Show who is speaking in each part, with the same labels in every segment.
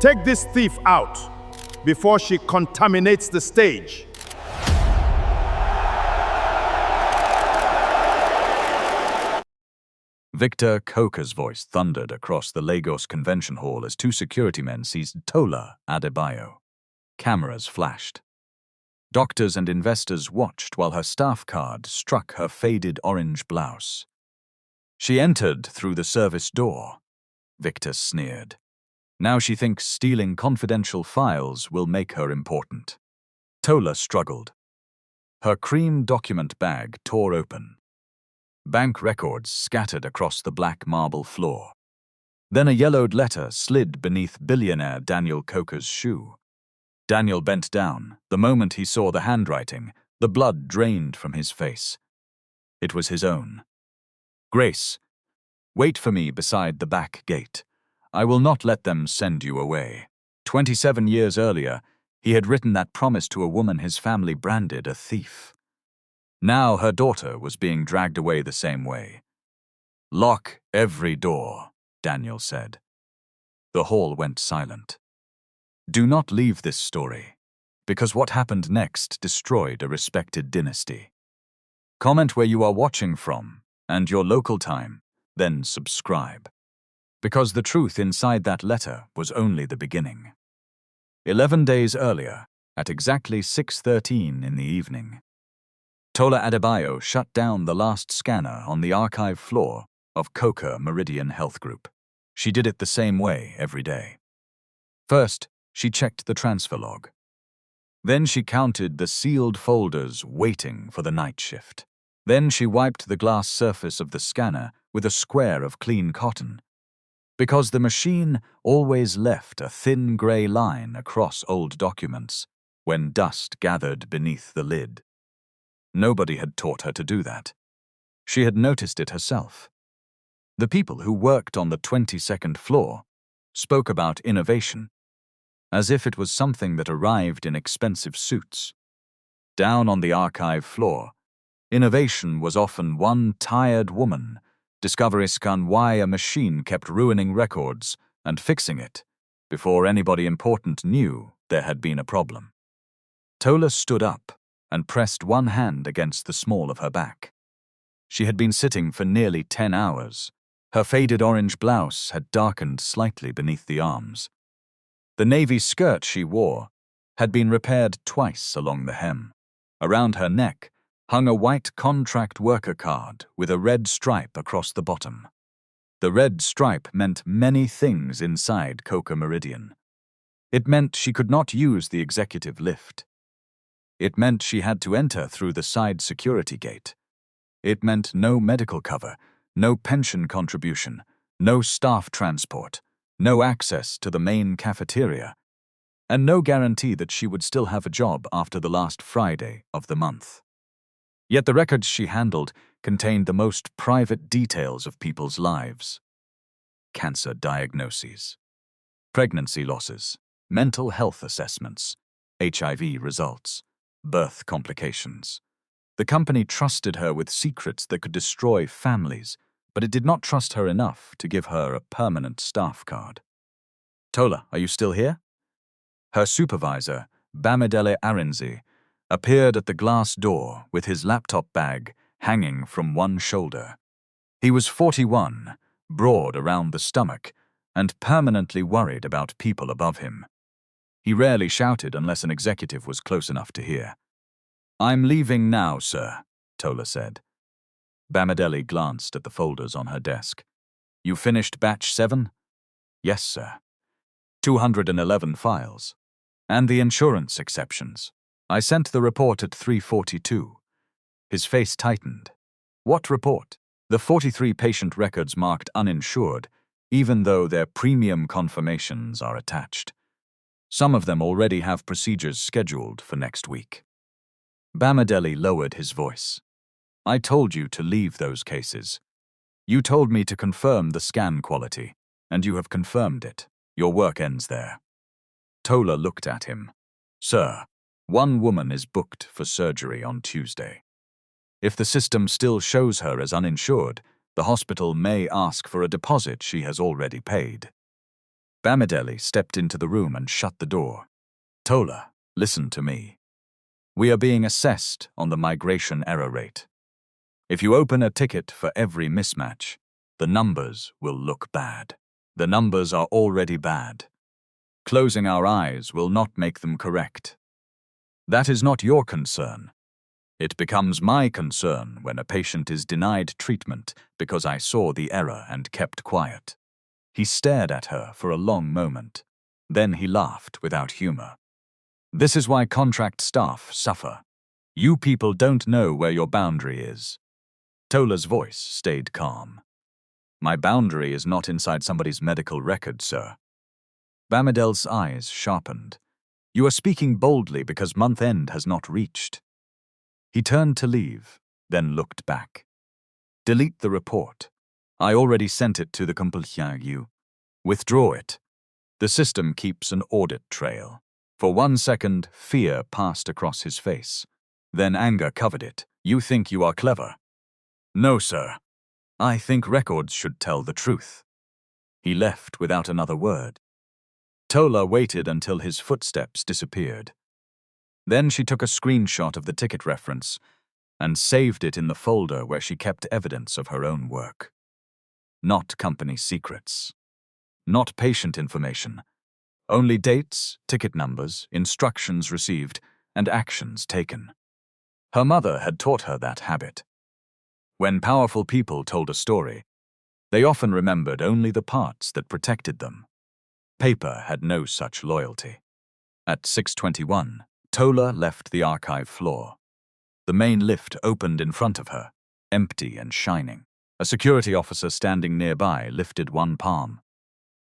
Speaker 1: Take this thief out before she contaminates the stage.
Speaker 2: Victor Coker's voice thundered across the Lagos Convention Hall as two security men seized Tola Adebayo. Cameras flashed. Doctors and investors watched while her staff card struck her faded orange blouse. She entered through the service door. Victor sneered. Now she thinks stealing confidential files will make her important. Tola struggled. Her cream document bag tore open. Bank records scattered across the black marble floor. Then a yellowed letter slid beneath billionaire Daniel Coker's shoe. Daniel bent down. The moment he saw the handwriting, the blood drained from his face. It was his own. Grace, wait for me beside the back gate. I will not let them send you away. 27 years earlier, he had written that promise to a woman his family branded a thief. Now her daughter was being dragged away the same way. Lock every door, Daniel said. The hall went silent. Do not leave this story, because what happened next destroyed a respected dynasty. Comment where you are watching from and your local time, then subscribe. Because the truth inside that letter was only the beginning. 11 days earlier, at exactly 6:13 in the evening, Tola Adebayo shut down the last scanner on the archive floor of Coker Meridian Health Group. She did it the same way every day. First, she checked the transfer log. Then she counted the sealed folders waiting for the night shift. Then she wiped the glass surface of the scanner with a square of clean cotton, because the machine always left a thin gray line across old documents when dust gathered beneath the lid. Nobody had taught her to do that. She had noticed it herself. The people who worked on the 22nd floor spoke about innovation, as if it was something that arrived in expensive suits. Down on the archive floor, innovation was often one tired woman discovering why a machine kept ruining records and fixing it before anybody important knew there had been a problem. Tola stood up and pressed one hand against the small of her back. She had been sitting for nearly 10 hours. Her faded orange blouse had darkened slightly beneath the arms. The navy skirt she wore had been repaired twice along the hem. Around her neck hung a white contract worker card with a red stripe across the bottom. The red stripe meant many things inside Coker Meridian. It meant she could not use the executive lift. It meant she had to enter through the side security gate. It meant no medical cover, no pension contribution, no staff transport, no access to the main cafeteria, and no guarantee that she would still have a job after the last Friday of the month. Yet the records she handled contained the most private details of people's lives. Cancer diagnoses, pregnancy losses, mental health assessments, HIV results, birth complications. The company trusted her with secrets that could destroy families, but it did not trust her enough to give her a permanent staff card. Tola, are you still here? Her supervisor, Bamidele Arinze, appeared at the glass door with his laptop bag hanging from one shoulder. He was 41, broad around the stomach, and permanently worried about people above him. He rarely shouted unless an executive was close enough to hear. I'm leaving now, sir, Tola said. Bamidele glanced at the folders on her desk. You finished batch 7? Yes, sir. 211 files. And the insurance exceptions. I sent the report at 3:42. His face tightened. What report? The 43 patient records marked uninsured, even though their premium confirmations are attached. Some of them already have procedures scheduled for next week. Bamidele lowered his voice. I told you to leave those cases. You told me to confirm the scan quality, and you have confirmed it. Your work ends there. Tola looked at him. Sir, one woman is booked for surgery on Tuesday. If the system still shows her as uninsured, the hospital may ask for a deposit she has already paid. Bamidele stepped into the room and shut the door. Tola, listen to me. We are being assessed on the migration error rate. If you open a ticket for every mismatch, the numbers will look bad. The numbers are already bad. Closing our eyes will not make them correct. That is not your concern. It becomes my concern when a patient is denied treatment because I saw the error and kept quiet. He stared at her for a long moment. Then he laughed without humor. This is why contract staff suffer. You people don't know where your boundary is. Tola's voice stayed calm. My boundary is not inside somebody's medical record, sir. Bamidele's eyes sharpened. You are speaking boldly because month end has not reached. He turned to leave, then looked back. Delete the report. I already sent it to the compliant. Withdraw it. The system keeps an audit trail. For 1 second, fear passed across his face. Then anger covered it. You think you are clever? No, sir. I think records should tell the truth. He left without another word. Tola waited until his footsteps disappeared. Then she took a screenshot of the ticket reference and saved it in the folder where she kept evidence of her own work. Not company secrets. Not patient information. Only dates, ticket numbers, instructions received, and actions taken. Her mother had taught her that habit. When powerful people told a story, they often remembered only the parts that protected them. Paper had no such loyalty. At 6:21, Tola left the archive floor. The main lift opened in front of her, empty and shining. A security officer standing nearby lifted one palm.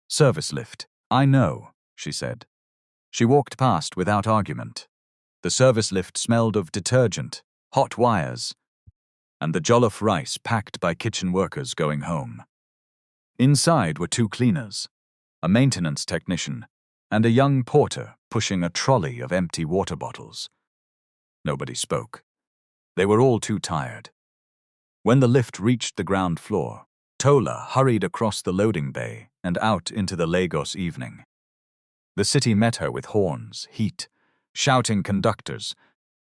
Speaker 2: Service lift. I know, she said. She walked past without argument. The service lift smelled of detergent, hot wires, and the jollof rice packed by kitchen workers going home. Inside were 2 cleaners, a maintenance technician, and a young porter pushing a trolley of empty water bottles. Nobody spoke. They were all too tired. When the lift reached the ground floor, Tola hurried across the loading bay and out into the Lagos evening. The city met her with horns, heat, shouting conductors,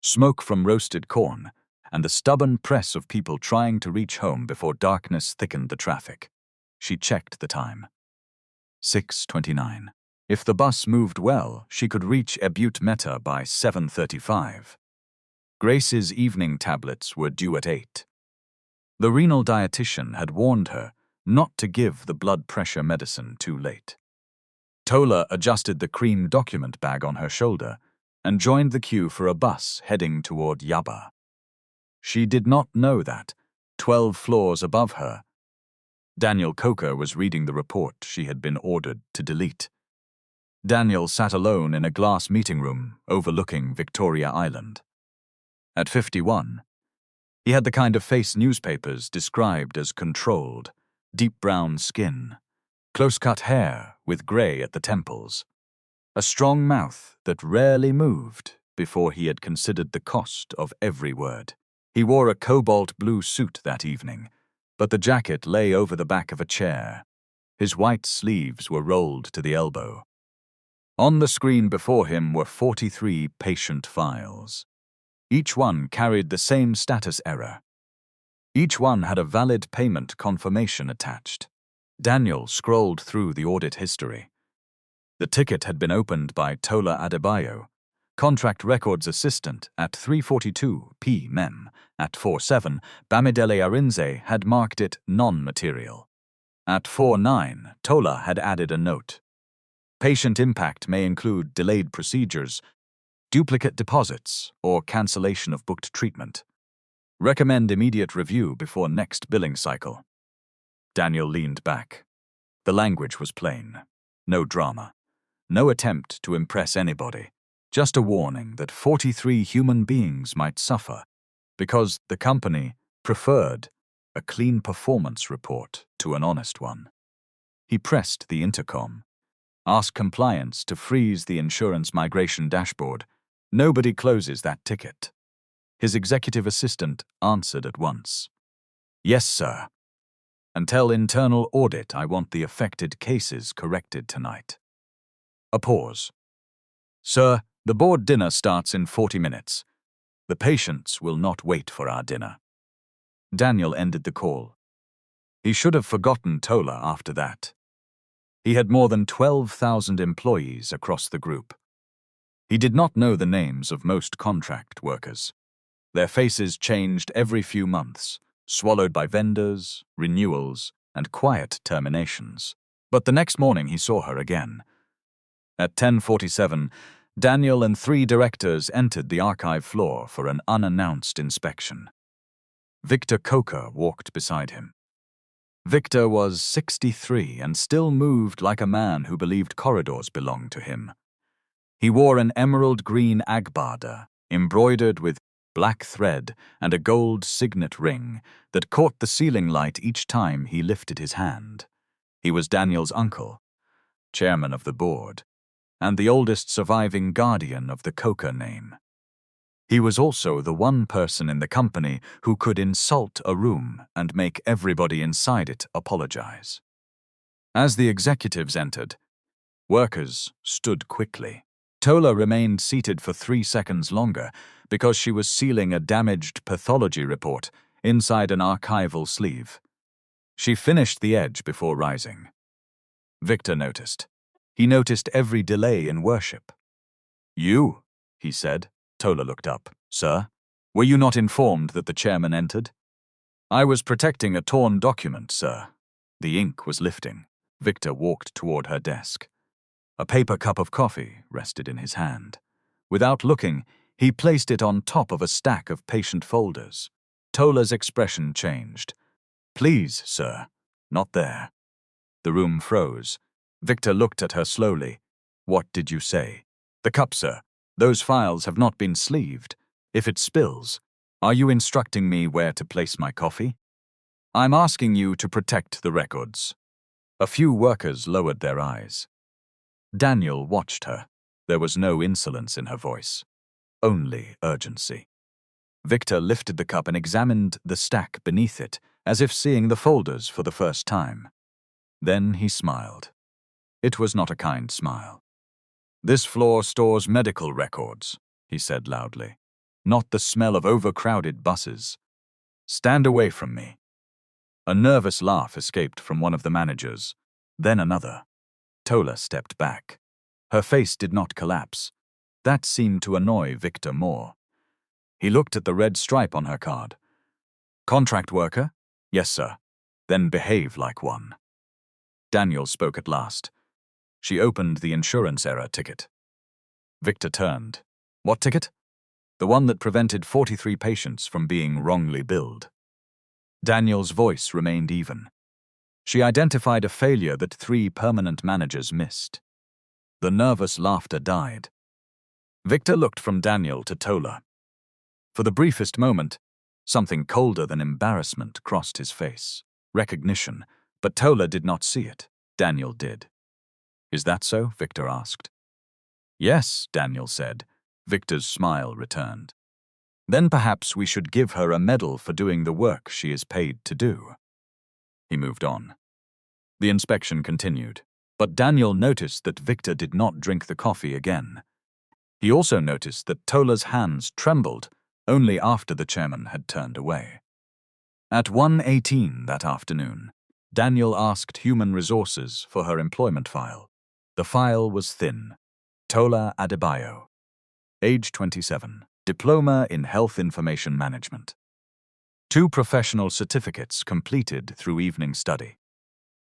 Speaker 2: smoke from roasted corn, and the stubborn press of people trying to reach home before darkness thickened the traffic. She checked the time. 6:29. If the bus moved well, she could reach Ebute Metta by 7:35. Grace's evening tablets were due at 8. The renal dietitian had warned her not to give the blood pressure medicine too late. Tola adjusted the cream document bag on her shoulder and joined the queue for a bus heading toward Yaba. She did not know that, 12 floors above her, Daniel Coker was reading the report she had been ordered to delete. Daniel sat alone in a glass meeting room overlooking Victoria Island. At 51, he had the kind of face newspapers described as controlled, deep brown skin, close-cut hair with grey at the temples, a strong mouth that rarely moved before he had considered the cost of every word. He wore a cobalt blue suit that evening, but the jacket lay over the back of a chair. His white sleeves were rolled to the elbow. On the screen before him were 43 patient files. Each one carried the same status error. Each one had a valid payment confirmation attached. Daniel scrolled through the audit history. The ticket had been opened by Tola Adebayo, contract records assistant, at 3:42 p.m. At 4:07, Bamidele Arinze had marked it non-material. At 4:09, Tola had added a note. Patient impact may include delayed procedures, duplicate deposits, or cancellation of booked treatment. Recommend immediate review before next billing cycle. Daniel leaned back. The language was plain. No drama. No attempt to impress anybody. Just a warning that 43 human beings might suffer because the company preferred a clean performance report to an honest one. He pressed the intercom. Ask compliance to freeze the insurance migration dashboard. Nobody closes that ticket. His executive assistant answered at once. Yes, sir. Until internal audit, I want the affected cases corrected tonight. A pause. Sir, the board dinner starts in 40 minutes. The patients will not wait for our dinner. Daniel ended the call. He should have forgotten Tola after that. He had more than 12,000 employees across the group. He did not know the names of most contract workers. Their faces changed every few months, swallowed by vendors, renewals, and quiet terminations. But the next morning he saw her again. At 10:47, Daniel and 3 directors entered the archive floor for an unannounced inspection. Victor Coker walked beside him. Victor was 63 and still moved like a man who believed corridors belonged to him. He wore an emerald green agbada, embroidered with black thread and a gold signet ring that caught the ceiling light each time he lifted his hand. He was Daniel's uncle, chairman of the board, and the oldest surviving guardian of the Coker name. He was also the one person in the company who could insult a room and make everybody inside it apologize. As the executives entered, workers stood quickly. Tola remained seated for 3 seconds longer because she was sealing a damaged pathology report inside an archival sleeve. She finished the edge before rising. Victor noticed. He noticed every delay in worship. "You," he said. Tola looked up. "Sir, were you not informed that the chairman entered?" "I was protecting a torn document, sir." The ink was lifting. Victor walked toward her desk. A paper cup of coffee rested in his hand. Without looking, he placed it on top of a stack of patient folders. Tola's expression changed. "Please, sir, not there." The room froze. Victor looked at her slowly. "What did you say?" "The cup, sir. Those files have not been sleeved. If it spills, are you instructing me where to place my coffee?" "I'm asking you to protect the records." A few workers lowered their eyes. Daniel watched her. There was no insolence in her voice, only urgency. Victor lifted the cup and examined the stack beneath it, as if seeing the folders for the first time. Then he smiled. It was not a kind smile. "This floor stores medical records," he said loudly, "not the smell of overcrowded buses. Stand away from me." A nervous laugh escaped from one of the managers, then another. Tola stepped back. Her face did not collapse. That seemed to annoy Victor more. He looked at the red stripe on her card. "Contract worker?" "Yes, sir." "Then behave like one." Daniel spoke at last. She opened the insurance error ticket. Victor turned. "What ticket?" "The one that prevented 43 patients from being wrongly billed." Daniel's voice remained even. She identified a failure that 3 permanent managers missed. The nervous laughter died. Victor looked from Daniel to Tola. For the briefest moment, something colder than embarrassment crossed his face. Recognition, but Tola did not see it. Daniel did. "Is that so?" Victor asked. "Yes," Daniel said. Victor's smile returned. "Then perhaps we should give her a medal for doing the work she is paid to do." He moved on. The inspection continued, but Daniel noticed that Victor did not drink the coffee again. He also noticed that Tola's hands trembled only after the chairman had turned away. At 1:18 that afternoon, Daniel asked Human Resources for her employment file. The file was thin. Tola Adebayo, age 27, diploma in health information management. 2 professional certificates completed through evening study.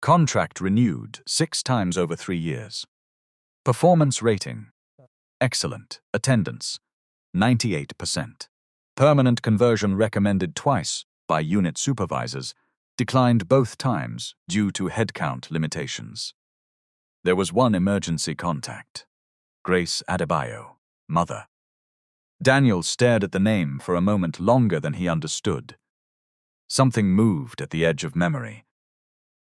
Speaker 2: Contract renewed 6 times over 3 years. Performance rating, excellent. Attendance, 98%. Permanent conversion recommended twice by unit supervisors, declined both times due to headcount limitations. There was 1 emergency contact. Grace Adebayo, mother. Daniel stared at the name for a moment longer than he understood. Something moved at the edge of memory.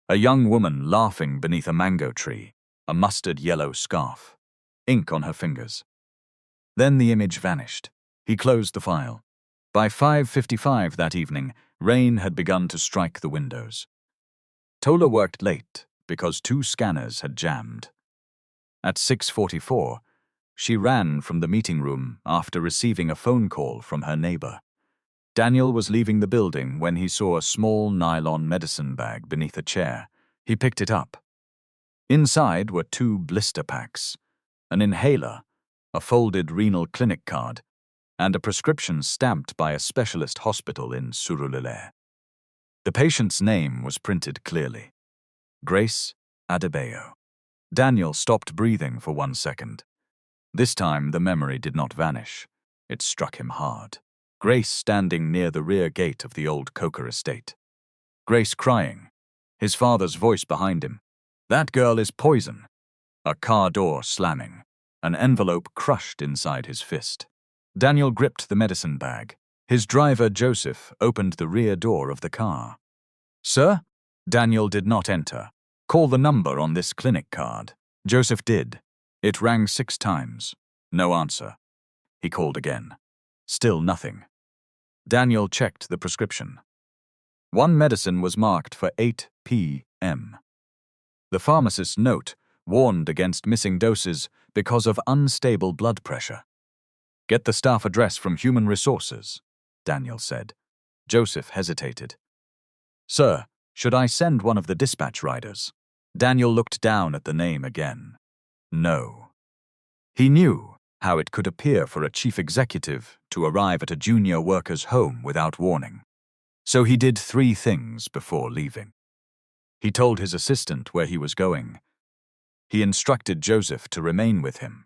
Speaker 2: A young woman laughing beneath a mango tree, a mustard yellow scarf, ink on her fingers. Then the image vanished. He closed the file. By 5:55 that evening, rain had begun to strike the windows. Tola worked late because 2 scanners had jammed. At 6:44, she ran from the meeting room after receiving a phone call from her neighbor. Daniel was leaving the building when he saw a small nylon medicine bag beneath a chair. He picked it up. Inside were 2 blister packs, an inhaler, a folded renal clinic card, and a prescription stamped by a specialist hospital in Surulere. The patient's name was printed clearly: Grace Adebayo. Daniel stopped breathing for 1 second. This time the memory did not vanish. It struck him hard. Grace standing near the rear gate of the old Coker estate. Grace crying, his father's voice behind him. "That girl is poison." A car door slamming, an envelope crushed inside his fist. Daniel gripped the medicine bag. His driver, Joseph, opened the rear door of the car. "Sir?" Daniel did not enter. "Call the number on this clinic card." Joseph did. It rang 6 times. No answer. He called again. Still nothing. Daniel checked the prescription. One medicine was marked for 8 p.m. The pharmacist's note warned against missing doses because of unstable blood pressure. "Get the staff address from Human Resources," Daniel said. Joseph hesitated. "Sir, should I send one of the dispatch riders?" Daniel looked down at the name again. No. He knew how it could appear for a chief executive to arrive at a junior worker's home without warning. So he did 3 things before leaving. He told his assistant where he was going. He instructed Joseph to remain with him.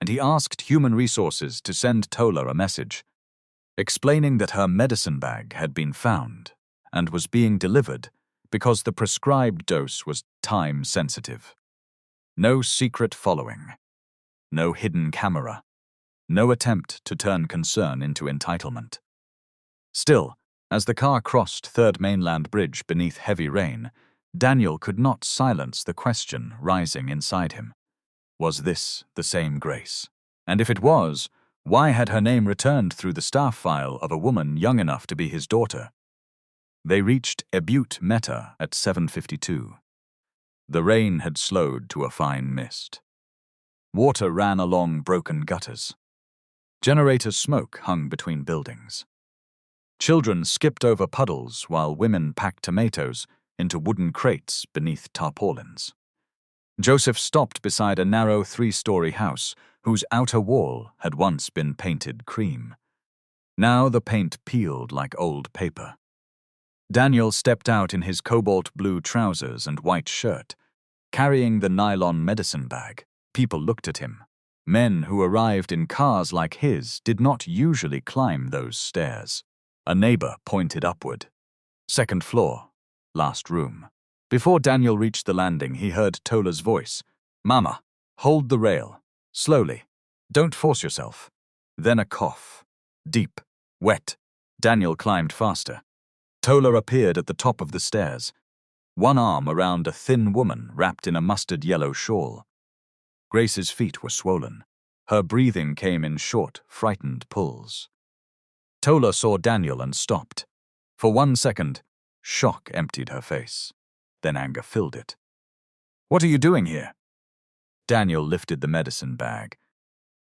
Speaker 2: And he asked Human Resources to send Tola a message, explaining that her medicine bag had been found and was being delivered because the prescribed dose was time-sensitive. No secret following. No hidden camera. No attempt to turn concern into entitlement. Still, as the car crossed Third Mainland Bridge beneath heavy rain, Daniel could not silence the question rising inside him. Was this the same Grace? And if it was, why had her name returned through the staff file of a woman young enough to be his daughter? They reached Ebute Meta at 7:52. The rain had slowed to a fine mist. Water ran along broken gutters. Generator smoke hung between buildings. Children skipped over puddles while women packed tomatoes into wooden crates beneath tarpaulins. Joseph stopped beside a narrow 3-story house whose outer wall had once been painted cream. Now the paint peeled like old paper. Daniel stepped out in his cobalt blue trousers and white shirt, carrying the nylon medicine bag. People looked at him. Men who arrived in cars like his did not usually climb those stairs. A neighbor pointed upward. "2nd floor, last room." Before Daniel reached the landing, he heard Tola's voice. "Mama, hold the rail. Slowly. Don't force yourself." Then a cough. Deep, wet. Daniel climbed faster. Tola appeared at the top of the stairs, one arm around a thin woman wrapped in a mustard yellow shawl. Grace's feet were swollen. Her breathing came in short, frightened pulls. Tola saw Daniel and stopped. For 1 second, shock emptied her face. Then anger filled it. "What are you doing here?" Daniel lifted the medicine bag.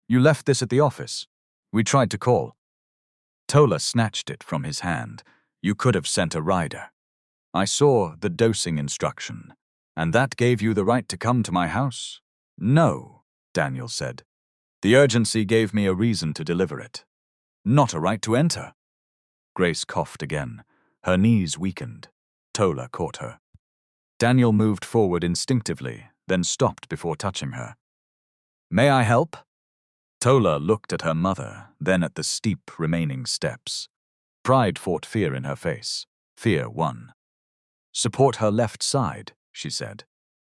Speaker 2: "You left this at the office. We tried to call." Tola snatched it from his hand. "You could have sent a rider. I saw the dosing instruction. And that gave you the right to come to my house?" "No," Daniel said. "The urgency gave me a reason to deliver it. Not a right to enter." Grace coughed again. Her knees weakened. Tola caught her. Daniel moved forward instinctively, then stopped before touching her. "May I help?" Tola looked at her mother, then at the steep remaining steps. Pride fought fear in her face. Fear won. "Support her left side," she said.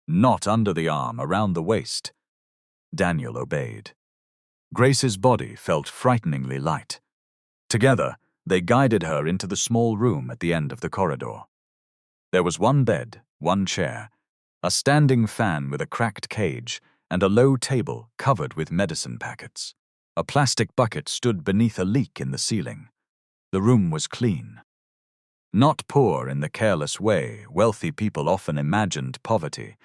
Speaker 2: "Not under the arm, around the waist." Daniel obeyed. Grace's body felt frighteningly light. Together, they guided her into the small room at the end of the corridor. There was one bed, one chair, a standing fan with a cracked cage, and a low table covered with medicine packets. A plastic bucket stood beneath a leak in the ceiling. The room was clean. Not poor in the careless way wealthy people often imagined poverty.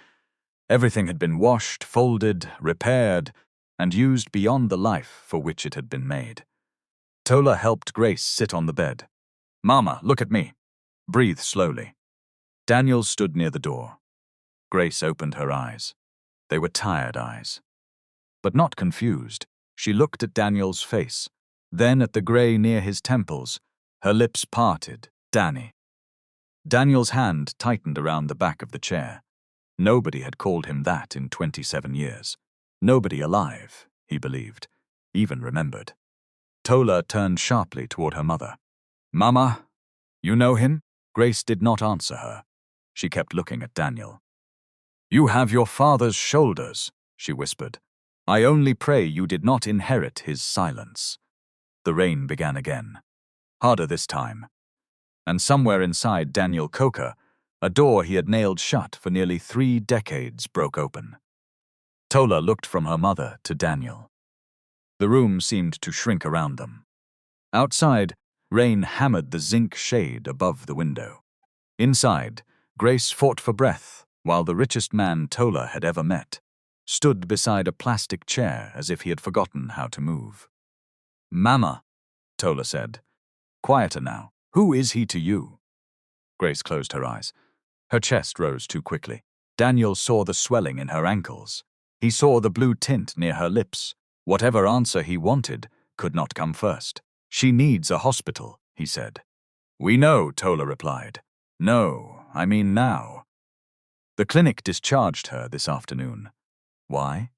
Speaker 2: Everything had been washed, folded, repaired, and used beyond the life for which it had been made. Tola helped Grace sit on the bed. "Mama, look at me. Breathe slowly." Daniel stood near the door. Grace opened her eyes. They were tired eyes. But not confused. She looked at Daniel's face, then at the gray near his temples. Her lips parted. "Danny." Daniel's hand tightened around the back of the chair. Nobody had called him that in 27 years. Nobody alive, he believed, even remembered. Tola turned sharply toward her mother. "Mama, you know him?" Grace did not answer her. She kept looking at Daniel. "You have your father's shoulders," she whispered. "I only pray you did not inherit his silence." The rain began again. Harder this time. And somewhere inside Daniel Coker, a door he had nailed shut for nearly 3 decades broke open. Tola looked from her mother to Daniel. The room seemed to shrink around them. Outside, rain hammered the zinc shade above the window. Inside, Grace fought for breath while the richest man Tola had ever met stood beside a plastic chair as if he had forgotten how to move. "Mama," Tola said. "Quieter now. Who is he to you?" Grace closed her eyes. Her chest rose too quickly. Daniel saw the swelling in her ankles. He saw the blue tint near her lips. Whatever answer he wanted could not come first. "She needs a hospital," he said. "We know," Tola replied. "No, I mean now." "The clinic discharged her this afternoon." "Why?"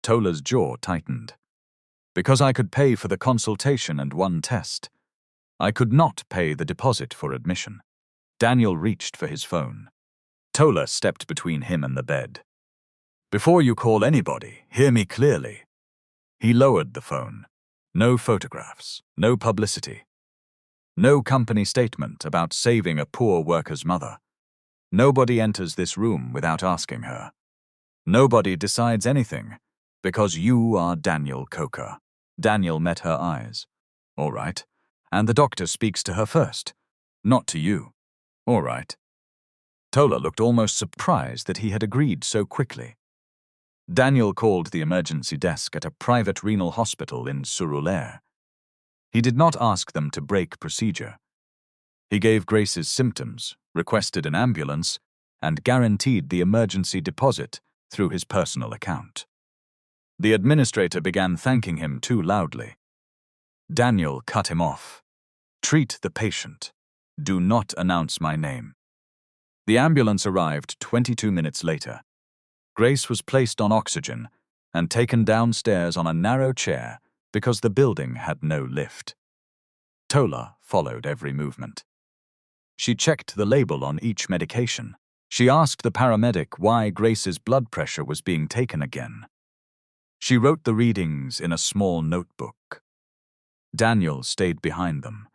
Speaker 2: Tola's jaw tightened. "Because I could pay for the consultation and 1 test. I could not pay the deposit for admission." Daniel reached for his phone. Tola stepped between him and the bed. "Before you call anybody, hear me clearly." He lowered the phone. No photographs, no publicity. No company statement about saving a poor worker's mother. Nobody enters this room without asking her. Nobody decides anything, because you are Daniel Coker. Daniel met her eyes. "All right. And the doctor speaks to her first. Not to you." "All right." Tola looked almost surprised that he had agreed so quickly. Daniel called the emergency desk at a private renal hospital in Surulere. He did not ask them to break procedure. He gave Grace's symptoms, requested an ambulance, and guaranteed the emergency deposit through his personal account. The administrator began thanking him too loudly. Daniel cut him off. "Treat the patient. Do not announce my name." The ambulance arrived 22 minutes later. Grace was placed on oxygen and taken downstairs on a narrow chair because the building had no lift. Tola followed every movement. She checked the label on each medication. She asked the paramedic why Grace's blood pressure was being taken again. She wrote the readings in a small notebook. Daniel stayed behind them.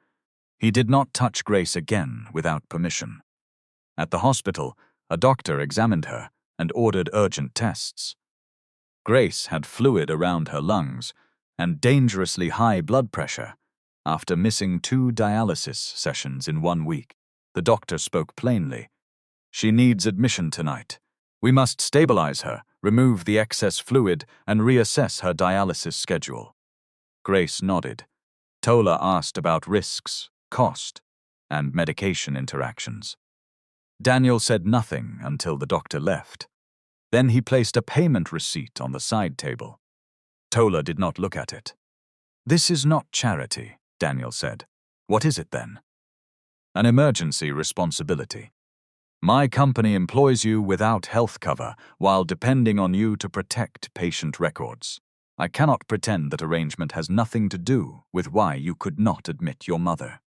Speaker 2: He did not touch Grace again without permission. At the hospital, a doctor examined her and ordered urgent tests. Grace had fluid around her lungs and dangerously high blood pressure after missing 2 dialysis sessions in 1 week. The doctor spoke plainly. "She needs admission tonight. We must stabilize her, remove the excess fluid, and reassess her dialysis schedule." Grace nodded. Tola asked about risks, cost, and medication interactions. Daniel said nothing until the doctor left. Then he placed a payment receipt on the side table. Tola did not look at it. "This is not charity," Daniel said. "What is it then?" "An emergency responsibility. My company employs you without health cover while depending on you to protect patient records. I cannot pretend that arrangement has nothing to do with why you could not admit your mother."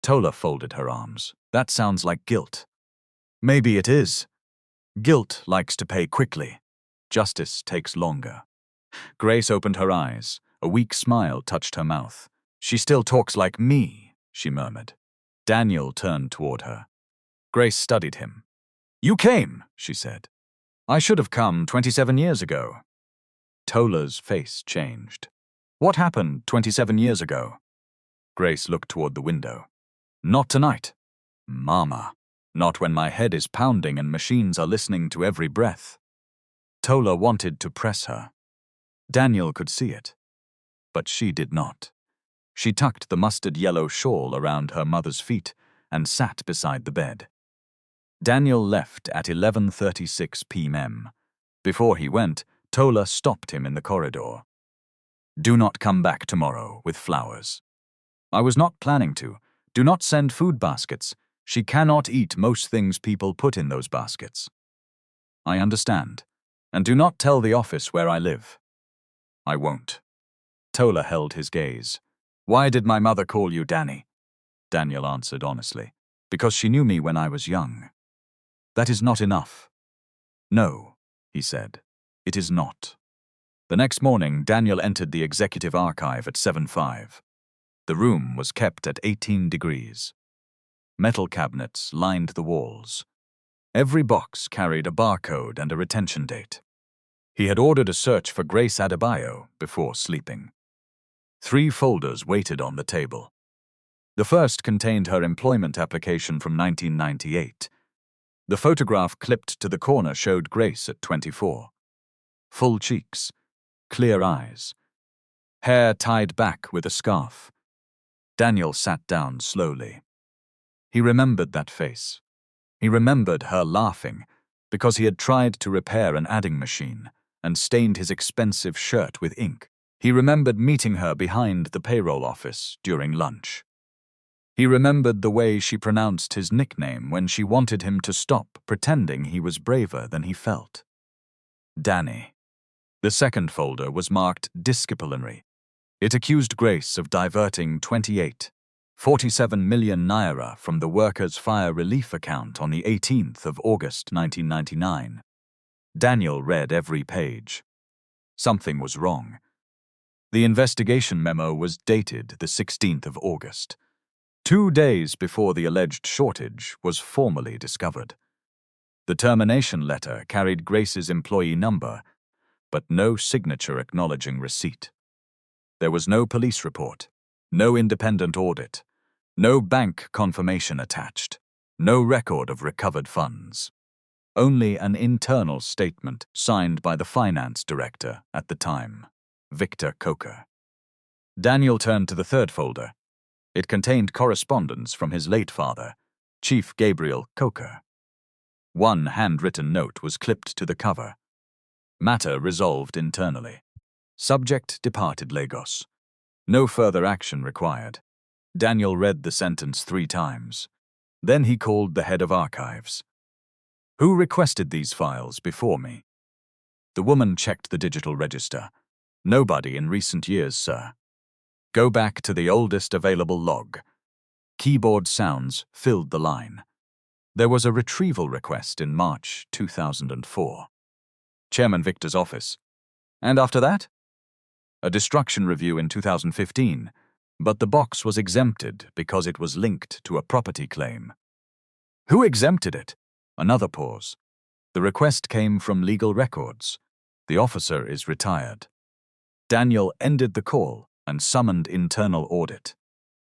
Speaker 2: Tola folded her arms. "That sounds like guilt." "Maybe it is. Guilt likes to pay quickly. Justice takes longer." Grace opened her eyes. A weak smile touched her mouth. "She still talks like me," she murmured. Daniel turned toward her. Grace studied him. "You came," she said. "I should have come 27 years ago." Tola's face changed. "What happened 27 years ago?" Grace looked toward the window. "Not tonight." "Mama." Not when my head is pounding and machines are listening to every breath. Tola wanted to press her. Daniel could see it. But she did not. She tucked the mustard yellow shawl around her mother's feet and sat beside the bed. Daniel left at 11:36 p.m. Before he went, Tola stopped him in the corridor. "Do not come back tomorrow with flowers." "I was not planning to. Do not send food baskets. She cannot eat most things people put in those baskets." "I understand. And do not tell the office where I live." "I won't." Tola held his gaze. "Why did my mother call you Danny?" Daniel answered honestly. "Because she knew me when I was young." "That is not enough." "No," he said. "It is not." The next morning, Daniel entered the executive archive at 7:05. The room was kept at 18 degrees. Metal cabinets lined the walls. Every box carried a barcode and a retention date. He had ordered a search for Grace Adebayo before sleeping. 3 folders waited on the table. The first contained her employment application from 1998. The photograph clipped to the corner showed Grace at 24. Full cheeks, clear eyes, hair tied back with a scarf. Daniel sat down slowly. He remembered that face. He remembered her laughing because he had tried to repair an adding machine and stained his expensive shirt with ink. He remembered meeting her behind the payroll office during lunch. He remembered the way she pronounced his nickname when she wanted him to stop pretending he was braver than he felt. Danny. The second folder was marked disciplinary. It accused Grace of diverting 47 million naira from the workers' fire relief account on the 18th of August 1999. Daniel read every page. Something was wrong. The investigation memo was dated the 16th of August, 2 days before the alleged shortage was formally discovered. The termination letter carried Grace's employee number, but no signature acknowledging receipt. There was no police report, no independent audit, no bank confirmation attached, no record of recovered funds. Only an internal statement signed by the finance director at the time, Victor Coker. Daniel turned to the third folder. It contained correspondence from his late father, Chief Gabriel Coker. One handwritten note was clipped to the cover. Matter resolved internally. Subject departed Lagos. No further action required. Daniel read the sentence 3 times. Then he called the head of archives. "Who requested these files before me?" The woman checked the digital register. "Nobody in recent years, sir." "Go back to the oldest available log." Keyboard sounds filled the line. There was a retrieval request in March 2004. Chairman Victor's office. "And after that?" "A destruction review in 2015, but the box was exempted because it was linked to a property claim." "Who exempted it?" Another pause. "The request came from legal records. The officer is retired." Daniel ended the call and summoned internal audit.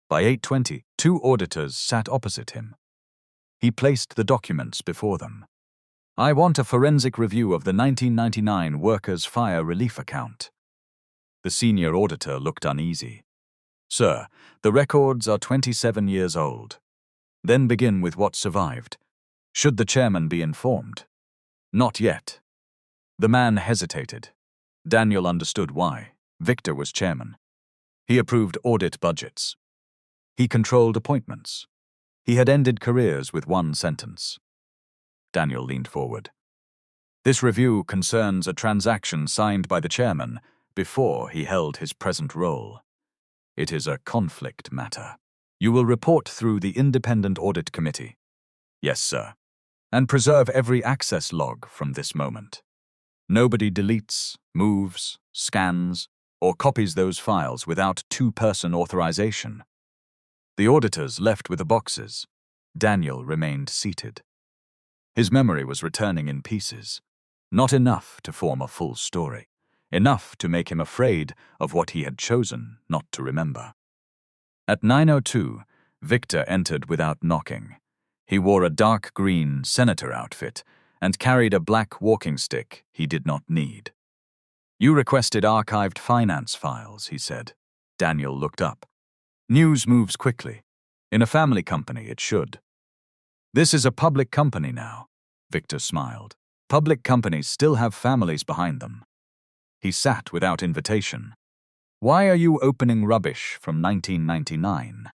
Speaker 2: By 8:20, 2 auditors sat opposite him. He placed the documents before them. "I want a forensic review of the 1999 Workers' Fire Relief account." The senior auditor looked uneasy. "Sir, the records are 27 years old." "Then begin with what survived. Should the chairman be informed?" "Not yet." The man hesitated. Daniel understood why. Victor was chairman. He approved audit budgets. He controlled appointments. He had ended careers with 1 sentence. Daniel leaned forward. "This review concerns a transaction signed by the chairman before he held his present role. It is a conflict matter. You will report through the Independent Audit Committee." "Yes, sir." "And preserve every access log from this moment. Nobody deletes, moves, scans, or copies those files without 2-person authorization." The auditors left with the boxes. Daniel remained seated. His memory was returning in pieces. Not enough to form a full story. Enough to make him afraid of what he had chosen not to remember. At 9:02, Victor entered without knocking. He wore a dark green senator outfit and carried a black walking stick he did not need. You requested archived finance files, he said. Daniel looked up. News moves quickly. In a family company, it should. This is a public company now, Victor smiled. Public companies still have families behind them. He sat without invitation. Why are you opening rubbish from 1999?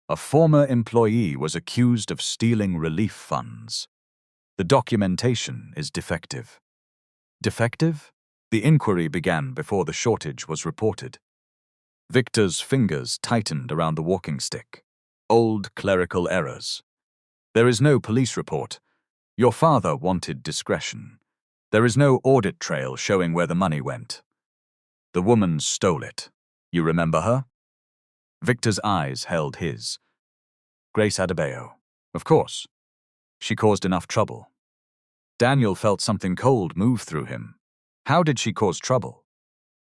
Speaker 2: A former employee was accused of stealing relief funds. The documentation is defective. Defective? The inquiry began before the shortage was reported. Victor's fingers tightened around the walking stick. Old clerical errors. There is no police report. Your father wanted discretion. There is no audit trail showing where the money went. The woman stole it. You remember her? Victor's eyes held his. Grace Adebayo. Of course. She caused enough trouble. Daniel felt something cold move through him. How did she cause trouble?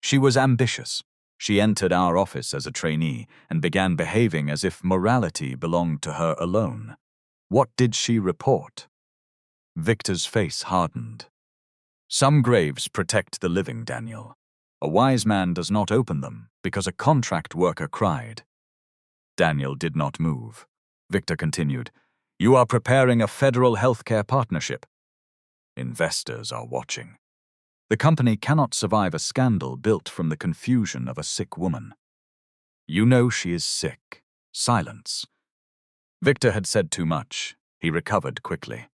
Speaker 2: She was ambitious. She entered our office as a trainee and began behaving as if morality belonged to her alone. What did she report? Victor's face hardened. Some graves protect the living, Daniel. A wise man does not open them because a contract worker cried. Daniel did not move. Victor continued, You are preparing a federal healthcare partnership. Investors are watching. The company cannot survive a scandal built from the confusion of a sick woman. You know she is sick. Silence. Victor had said too much. He recovered quickly.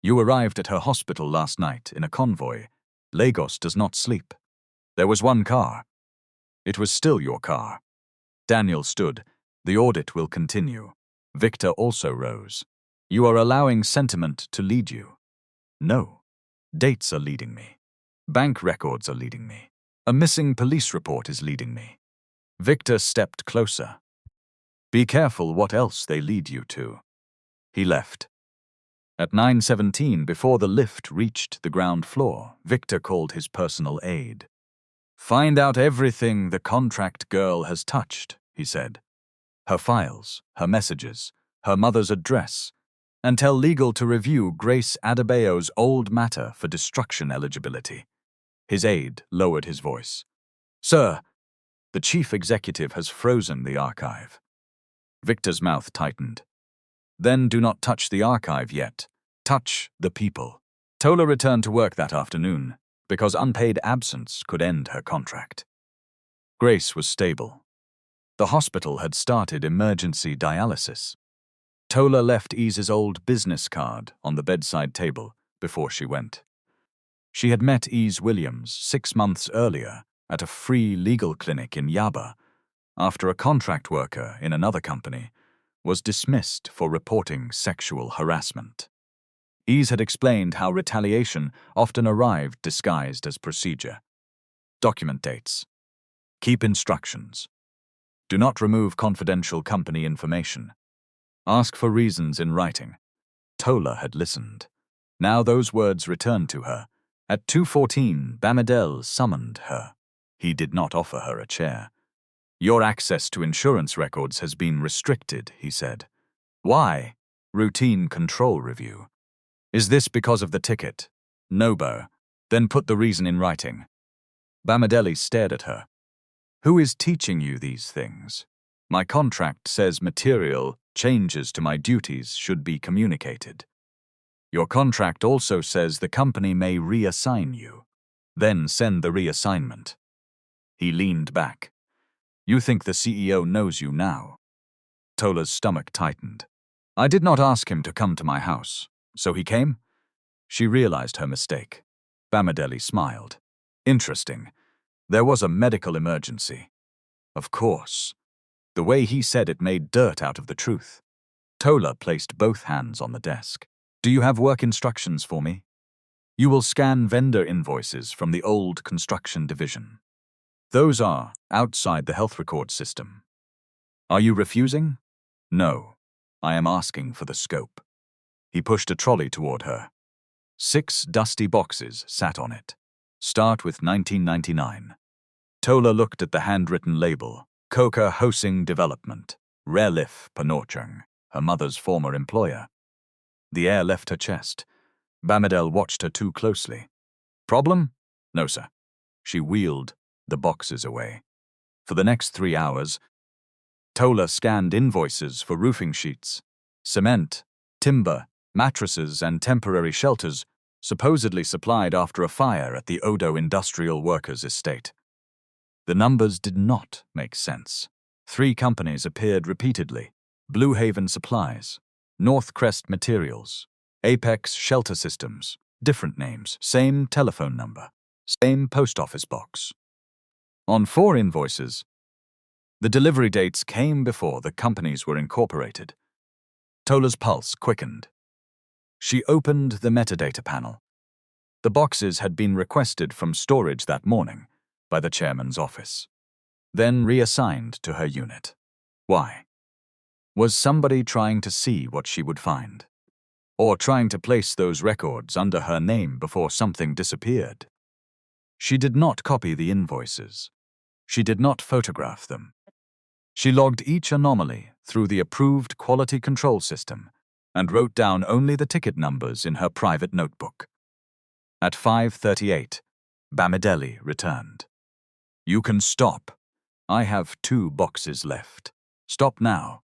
Speaker 2: You arrived at her hospital last night in a convoy. Lagos does not sleep. There was one car. It was still your car. Daniel stood. The audit will continue. Victor also rose. You are allowing sentiment to lead you. No. Dates are leading me. Bank records are leading me. A missing police report is leading me. Victor stepped closer. Be careful what else they lead you to. He left. At 9:17, before the lift reached the ground floor, Victor called his personal aide. Find out everything the contract girl has touched, he said. Her files, her messages, her mother's address, and tell legal to review Grace Adebayo's old matter for destruction eligibility. His aide lowered his voice. Sir, the chief executive has frozen the archive. Victor's mouth tightened. Then do not touch the archive yet. Touch the people. Tola returned to work that afternoon because unpaid absence could end her contract. Grace was stable. The hospital had started emergency dialysis. Tola left Ease's old business card on the bedside table before she went. She had met Ease Williams 6 months earlier at a free legal clinic in Yaba after a contract worker in another company was dismissed for reporting sexual harassment. Ease had explained how retaliation often arrived disguised as procedure. Document dates. Keep instructions. Do not remove confidential company information. Ask for reasons in writing. Tola had listened. Now those words returned to her. At 2:14, Bamidele summoned her. He did not offer her a chair. Your access to insurance records has been restricted, he said. Why? Routine control review. Is this because of the ticket? No, Bo. Then put the reason in writing. Bamidele stared at her. Who is teaching you these things? My contract says material changes to my duties should be communicated. Your contract also says the company may reassign you. Then send the reassignment. He leaned back. You think the CEO knows you now? Tola's stomach tightened. I did not ask him to come to my house. So he came? She realized her mistake. Bamidele smiled. Interesting. There was a medical emergency. Of course. The way he said it made dirt out of the truth. Tola placed both hands on the desk. Do you have work instructions for me? You will scan vendor invoices from the old construction division. Those are outside the health record system. Are you refusing? No. I am asking for the scope. He pushed a trolley toward her. 6 dusty boxes sat on it. Start with 1999. Tola looked at the handwritten label. Coca Housing Development. Relief Panochang. her mother's former employer. The air left her chest. Bamidel watched her too closely. Problem? No, sir. She wheeled the boxes away. For the next 3 hours, Tola scanned invoices for roofing sheets, cement, timber, mattresses, and temporary shelters supposedly supplied after a fire at the Odo Industrial Workers' Estate. The numbers did not make sense. 3 companies appeared repeatedly: Blue Haven Supplies, North Crest Materials, Apex Shelter Systems, different names, same telephone number, same post office box. On 4 invoices, the delivery dates came before the companies were incorporated. Tola's pulse quickened. She opened the metadata panel. The boxes had been requested from storage that morning by the chairman's office, then reassigned to her unit. Why? Was somebody trying to see what she would find? Or trying to place those records under her name before something disappeared? She did not copy the invoices. She did not photograph them. She logged each anomaly through the approved quality control system and wrote down only the ticket numbers in her private notebook. At 5:38, Bamidele returned. You can stop. I have 2 boxes left. Stop now.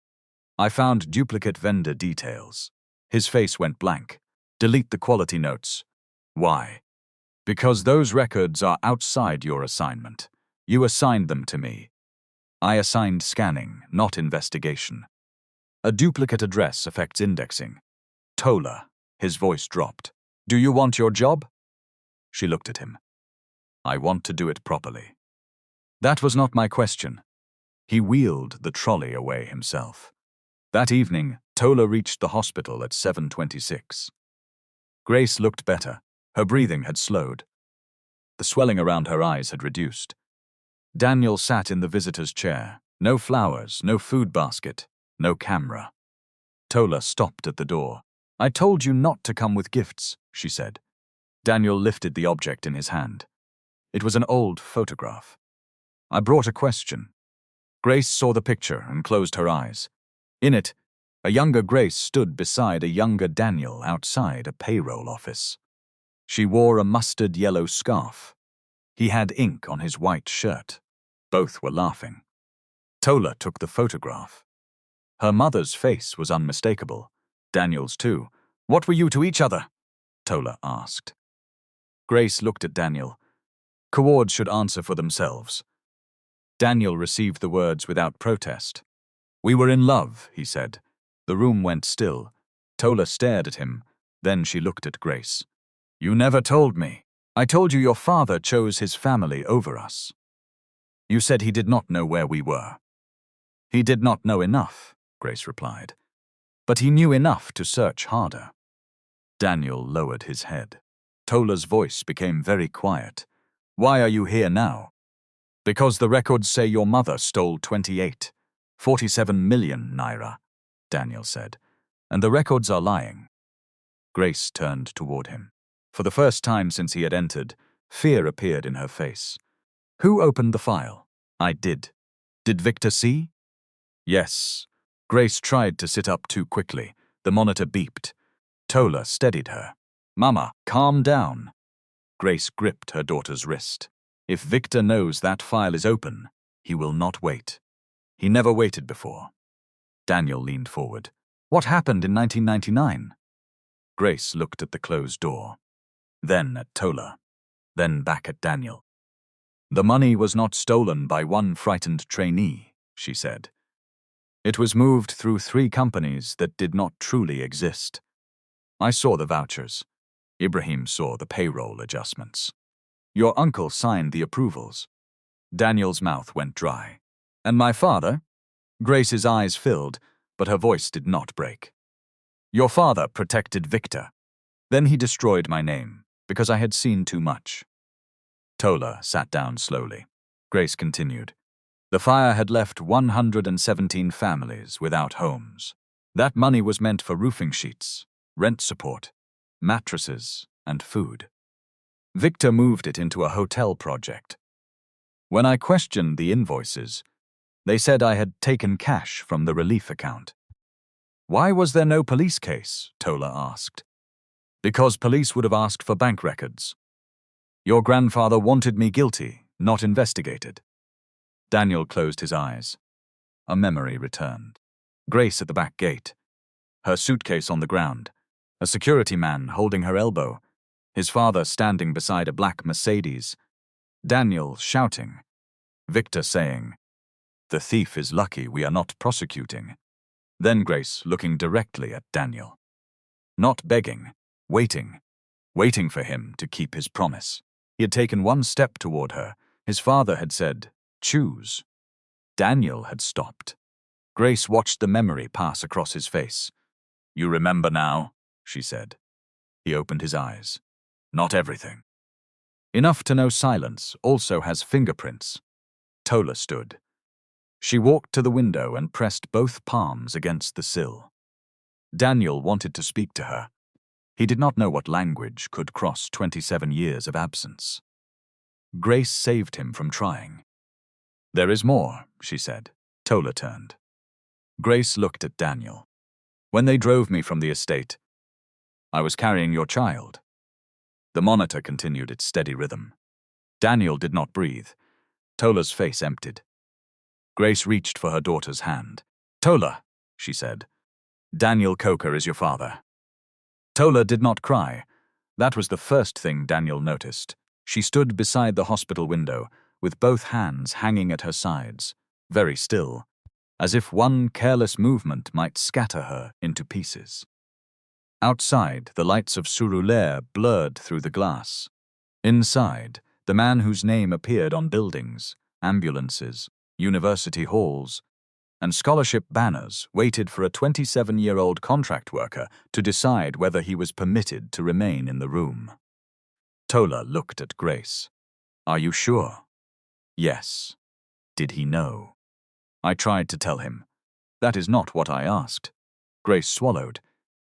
Speaker 2: I found duplicate vendor details. His face went blank. Delete the quality notes. Why? Because those records are outside your assignment. You assigned them to me. I assigned scanning, not investigation. A duplicate address affects indexing. Tola, his voice dropped. Do you want your job? She looked at him. I want to do it properly. That was not my question. He wheeled the trolley away himself. That evening, Tola reached the hospital at 7:26. Grace looked better. Her breathing had slowed. The swelling around her eyes had reduced. Daniel sat in the visitor's chair. No flowers, no food basket, no camera. Tola stopped at the door. I told you not to come with gifts, she said. Daniel lifted the object in his hand. It was an old photograph. I brought a question. Grace saw the picture and closed her eyes. In it, a younger Grace stood beside a younger Daniel outside a payroll office. She wore a mustard yellow scarf. He had ink on his white shirt. Both were laughing. Tola took the photograph. Her mother's face was unmistakable. Daniel's too. What were you to each other? Tola asked. Grace looked at Daniel. Cowards should answer for themselves. Daniel received the words without protest. We were in love, he said. The room went still. Tola stared at him. Then she looked at Grace. You never told me. I told you your father chose his family over us. You said he did not know where we were. He did not know enough, Grace replied. But he knew enough to search harder. Daniel lowered his head. Tola's voice became very quiet. Why are you here now? Because the records say your mother stole 47 million naira, Daniel said, and the records are lying. Grace turned toward him. For the first time since he had entered, fear appeared in her face. Who opened the file? I did. Did Victor see? Yes. Grace tried to sit up too quickly. The monitor beeped. Tola steadied her. Mama, calm down. Grace gripped her daughter's wrist. If Victor knows that file is open, he will not wait. He never waited before. Daniel leaned forward. What happened in 1999? Grace looked at the closed door. Then at Tola. Then back at Daniel. The money was not stolen by one frightened trainee, she said. It was moved through 3 companies that did not truly exist. I saw the vouchers. Ibrahim saw the payroll adjustments. Your uncle signed the approvals. Daniel's mouth went dry. And my father? Grace's eyes filled, but her voice did not break. Your father protected Victor. Then he destroyed my name, because I had seen too much. Tola sat down slowly. Grace continued. The fire had left 117 families without homes. That money was meant for roofing sheets, rent support, mattresses, and food. Victor moved it into a hotel project. When I questioned the invoices, they said I had taken cash from the relief account. Why was there no police case? Tola asked. Because police would have asked for bank records. Your grandfather wanted me guilty, not investigated. Daniel closed his eyes. A memory returned. Grace at the back gate. Her suitcase on the ground. A security man holding her elbow. His father standing beside a black Mercedes. Daniel shouting. Victor saying, "The thief is lucky we are not prosecuting." Then Grace looking directly at Daniel. Not begging, waiting for him to keep his promise. He had taken one step toward her. His father had said, "Choose." Daniel had stopped. Grace watched the memory pass across his face. "You remember now?" she said. He opened his eyes. "Not everything." Enough to know silence also has fingerprints. Tola stood. She walked to the window and pressed both palms against the sill. Daniel wanted to speak to her. He did not know what language could cross 27 years of absence. Grace saved him from trying. "There is more," she said. Tola turned. Grace looked at Daniel. "When they drove me from the estate, I was carrying your child." The monitor continued its steady rhythm. Daniel did not breathe. Tola's face emptied. Grace reached for her daughter's hand. "Tola," she said. "Daniel Coker is your father." Tola did not cry. That was the first thing Daniel noticed. She stood beside the hospital window, with both hands hanging at her sides, very still, as if one careless movement might scatter her into pieces. Outside, the lights of Surulere blurred through the glass. Inside, the man whose name appeared on buildings, ambulances, university halls, and scholarship banners waited for a 27-year-old contract worker to decide whether he was permitted to remain in the room. Tola looked at Grace. "Are you sure?" "Yes." Did he know? "I tried to tell him. That is not what I asked." Grace swallowed.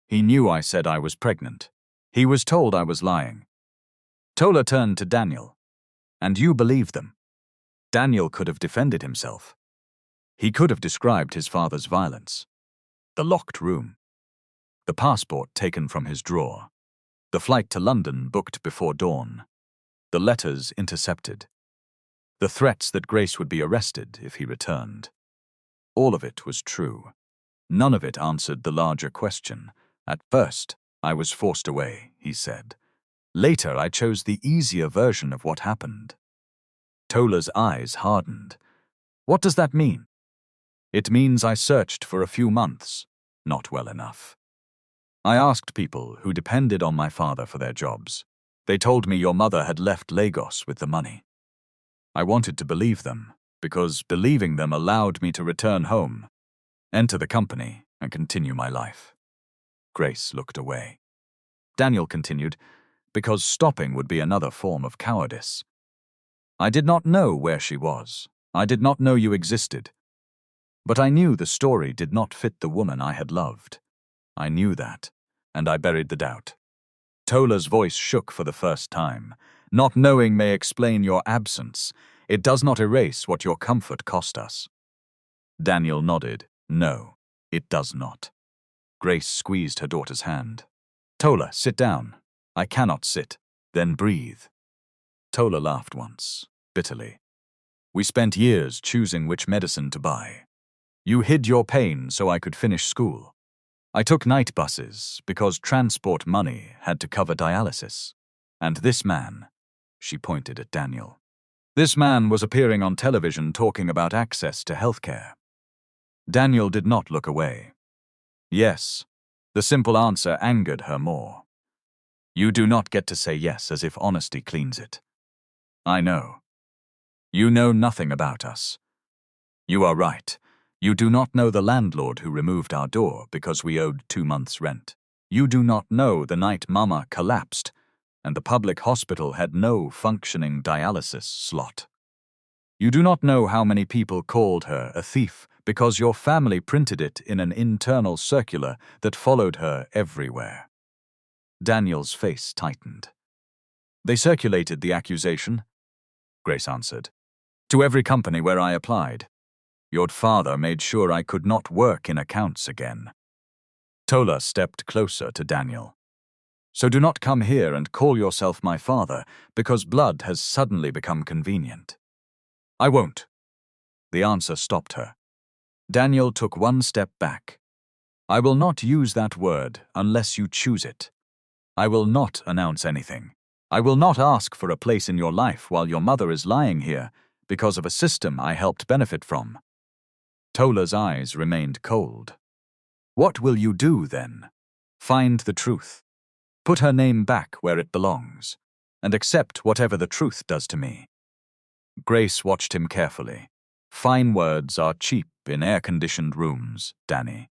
Speaker 2: "He knew I said I was pregnant. He was told I was lying." Tola turned to Daniel. "And you believe them?" Daniel could have defended himself. He could have described his father's violence. The locked room. The passport taken from his drawer. The flight to London booked before dawn. The letters intercepted. The threats that Grace would be arrested if he returned. All of it was true. None of it answered the larger question. "At first, I was forced away," he said. "Later, I chose the easier version of what happened." Tola's eyes hardened. "What does that mean?" "It means I searched for a few months, not well enough. I asked people who depended on my father for their jobs. They told me your mother had left Lagos with the money. I wanted to believe them, because believing them allowed me to return home, enter the company, and continue my life." Grace looked away. Daniel continued, "Because stopping would be another form of cowardice. I did not know where she was. I did not know you existed. But I knew the story did not fit the woman I had loved. I knew that, and I buried the doubt." Tola's voice shook for the first time. "Not knowing may explain your absence. It does not erase what your comfort cost us." Daniel nodded. "No, it does not." Grace squeezed her daughter's hand. "Tola, sit down." "I cannot sit." "Then breathe." Tola laughed once, bitterly. "We spent years choosing which medicine to buy. You hid your pain so I could finish school. I took night buses because transport money had to cover dialysis. And this man," she pointed at Daniel, "this man was appearing on television talking about access to healthcare." Daniel did not look away. Yes, the simple answer angered her more. "You do not get to say yes as if honesty cleans it. I know. You know nothing about us. You are right. You do not know the landlord who removed our door because we owed 2 months' rent. You do not know the night Mama collapsed and the public hospital had no functioning dialysis slot. You do not know how many people called her a thief because your family printed it in an internal circular that followed her everywhere." Daniel's face tightened. "They circulated the accusation," Grace answered, "to every company where I applied. Your father made sure I could not work in accounts again." Tola stepped closer to Daniel. So do not come here and call yourself my father, because blood has suddenly become convenient. I won't. The answer stopped her. Daniel took one step back. I will not use that word unless you choose it. I will not announce anything. I will not ask for a place in your life while your mother is lying here because of a system I helped benefit from. Tola's eyes remained cold. What will you do, then? Find the truth. Put her name back where it belongs, and accept whatever the truth does to me. Grace watched him carefully. Fine words are cheap in air-conditioned rooms, Danny.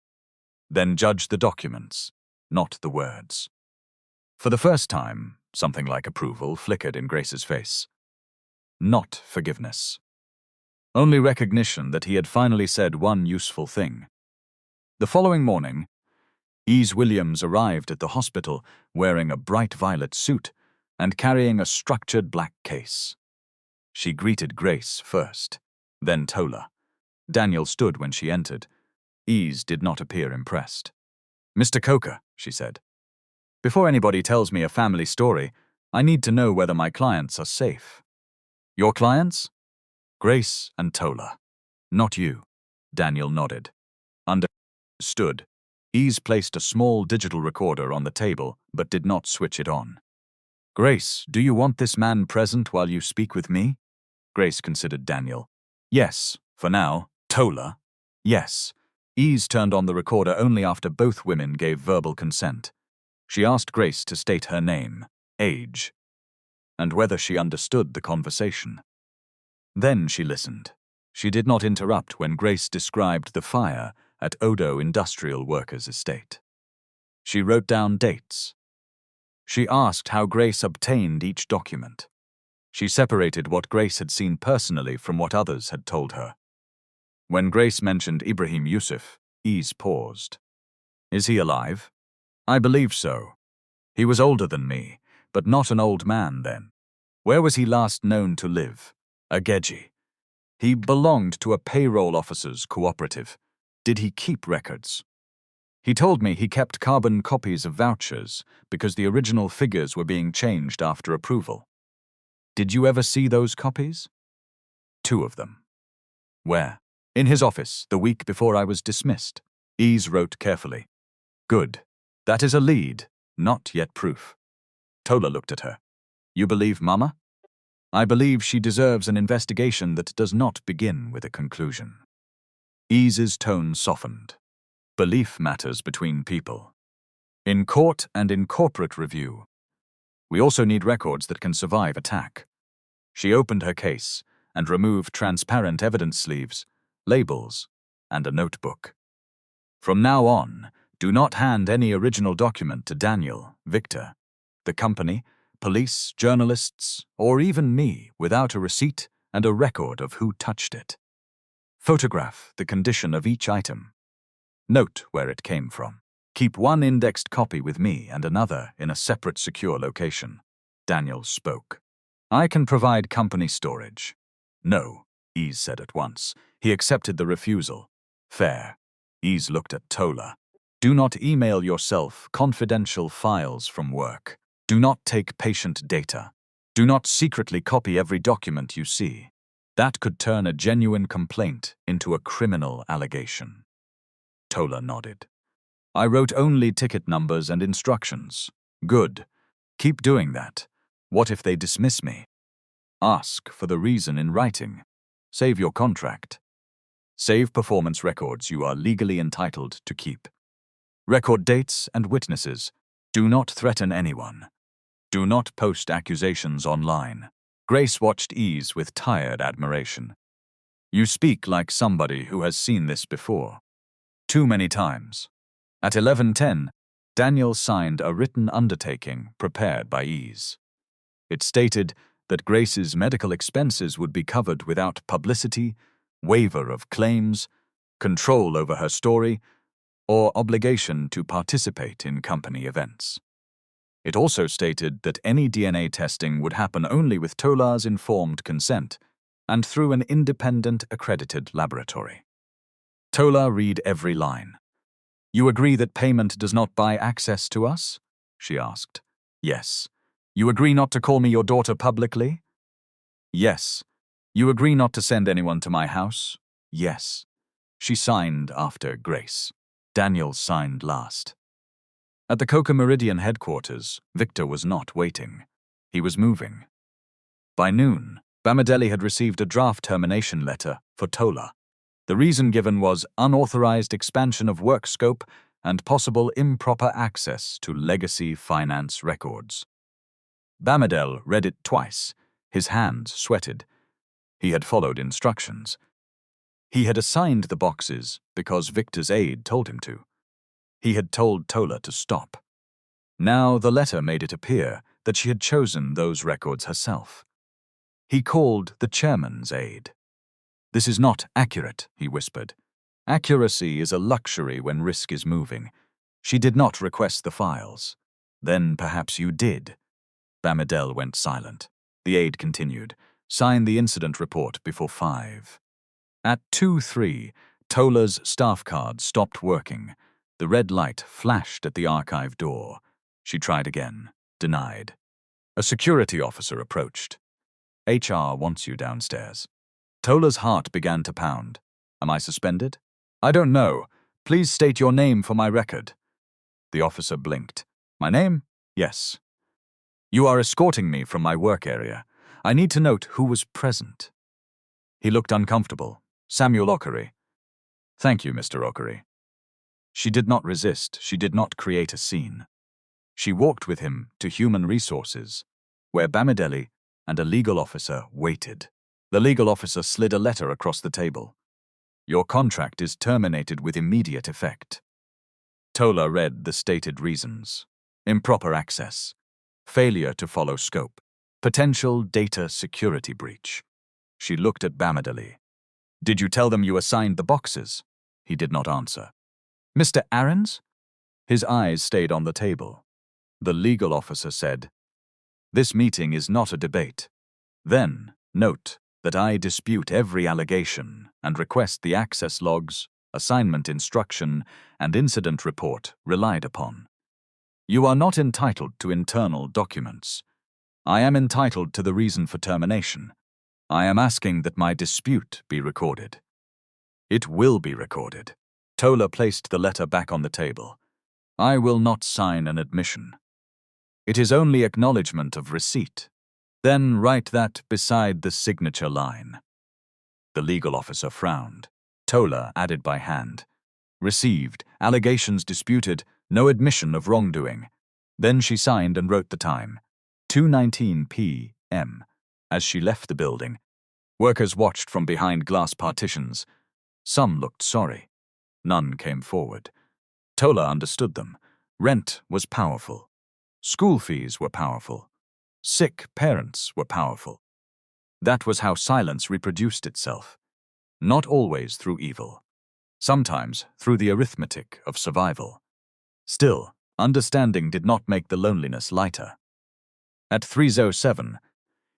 Speaker 2: Then judge the documents, not the words. For the first time, something like approval flickered in Grace's face. Not forgiveness. Only recognition that he had finally said one useful thing. The following morning, Ease Williams arrived at the hospital wearing a bright violet suit and carrying a structured black case. She greeted Grace first, then Tola. Daniel stood when she entered. Ease did not appear impressed. Mr. Coker, she said, before anybody tells me a family story, I need to know whether my clients are safe. Your clients? Grace and Tola. Not you. Daniel nodded. Understood. Ease placed a small digital recorder on the table, but did not switch it on. Grace, do you want this man present while you speak with me? Grace considered Daniel. Yes, for now. Tola? Yes. Ease turned on the recorder only after both women gave verbal consent. She asked Grace to state her name, age, and whether she understood the conversation. Then she listened. She did not interrupt when Grace described the fire at Odo Industrial Workers Estate. She wrote down dates. She asked how Grace obtained each document. She separated what Grace had seen personally from what others had told her. When Grace mentioned Ibrahim Yusuf, Ease paused. Is he alive? I believe so. He was older than me, but not an old man then. Where was he last known to live? Ageji. He belonged to a payroll officers' cooperative. Did he keep records? He told me he kept carbon copies of vouchers because the original figures were being changed after approval. Did you ever see those copies? 2 of them. Where? In his office, the week before I was dismissed. Ease wrote carefully. Good. That is a lead, not yet proof. Tola looked at her. You believe Mama? I believe she deserves an investigation that does not begin with a conclusion. Ease's tone softened. Belief matters between people. In court and in corporate review. We also need records that can survive attack. She opened her case and removed transparent evidence sleeves, labels, and a notebook. From now on, do not hand any original document to Daniel, Victor, the company, police, journalists, or even me without a receipt and a record of who touched it. Photograph the condition of each item. Note where it came from. Keep one indexed copy with me and another in a separate secure location. Daniel spoke. I can provide company storage. No, Ease said at once. He accepted the refusal. Fair. Ease looked at Tola. Do not email yourself confidential files from work. Do not take patient data. Do not secretly copy every document you see. That could turn a genuine complaint into a criminal allegation. Tola nodded. I wrote only ticket numbers and instructions. Good. Keep doing that. What if they dismiss me? Ask for the reason in writing. Save your contract. Save performance records you are legally entitled to keep. Record dates and witnesses. Do not threaten anyone. Do not post accusations online. Grace watched Ease with tired admiration. You speak like somebody who has seen this before. Too many times. At 11:10, Daniel signed a written undertaking prepared by Ease. It stated that Grace's medical expenses would be covered without publicity, waiver of claims, control over her story, or obligation to participate in company events. It also stated that any DNA testing would happen only with Tola's informed consent and through an independent accredited laboratory. Tola read every line. You agree that payment does not buy access to us? She asked. Yes. You agree not to call me your daughter publicly? Yes. You agree not to send anyone to my house? Yes. She signed after Grace. Daniel signed last. At the Coca Meridian headquarters, Victor was not waiting. He was moving. By noon, Bamidele had received a draft termination letter for Tola. The reason given was unauthorized expansion of work scope and possible improper access to legacy finance records. Bamidele read it twice. His hands sweated. He had followed instructions. He had assigned the boxes because Victor's aide told him to. He had told Tola to stop. Now the letter made it appear that she had chosen those records herself. He called the chairman's aide. This is not accurate, he whispered. Accuracy is a luxury when risk is moving. She did not request the files. Then perhaps you did. Bamidele went silent. The aide continued. Sign the incident report before 5. At 2:03, Tola's staff card stopped working. The red light flashed at the archive door. She tried again. Denied. A security officer approached. HR wants you downstairs. Tola's heart began to pound. Am I suspended? I don't know. Please state your name for my record. The officer blinked. My name? Yes. You are escorting me from my work area. I need to note who was present. He looked uncomfortable. Samuel Okere. Thank you, Mr. Okere. She did not resist. She did not create a scene. She walked with him to Human Resources, where Bamidele and a legal officer waited. The legal officer slid a letter across the table. Your contract is terminated with immediate effect. Tola read the stated reasons. Improper access. Failure to follow scope. Potential data security breach. She looked at Bamidele. Did you tell them you assigned the boxes? He did not answer. Mr. Aarons? His eyes stayed on the table. The legal officer said, This meeting is not a debate. Then, note that I dispute every allegation and request the access logs, assignment instruction, and incident report relied upon. You are not entitled to internal documents. I am entitled to the reason for termination. I am asking that my dispute be recorded. It will be recorded. Tola placed the letter back on the table. I will not sign an admission. It is only acknowledgement of receipt. Then write that beside the signature line. The legal officer frowned. Tola added by hand. Received, allegations disputed, no admission of wrongdoing. Then she signed and wrote the time. 2:19 p.m. As she left the building, workers watched from behind glass partitions. Some looked sorry. None came forward. Tola understood them. Rent was powerful. School fees were powerful. Sick parents were powerful. That was how silence reproduced itself. Not always through evil. Sometimes through the arithmetic of survival. Still, understanding did not make the loneliness lighter. At 3:07,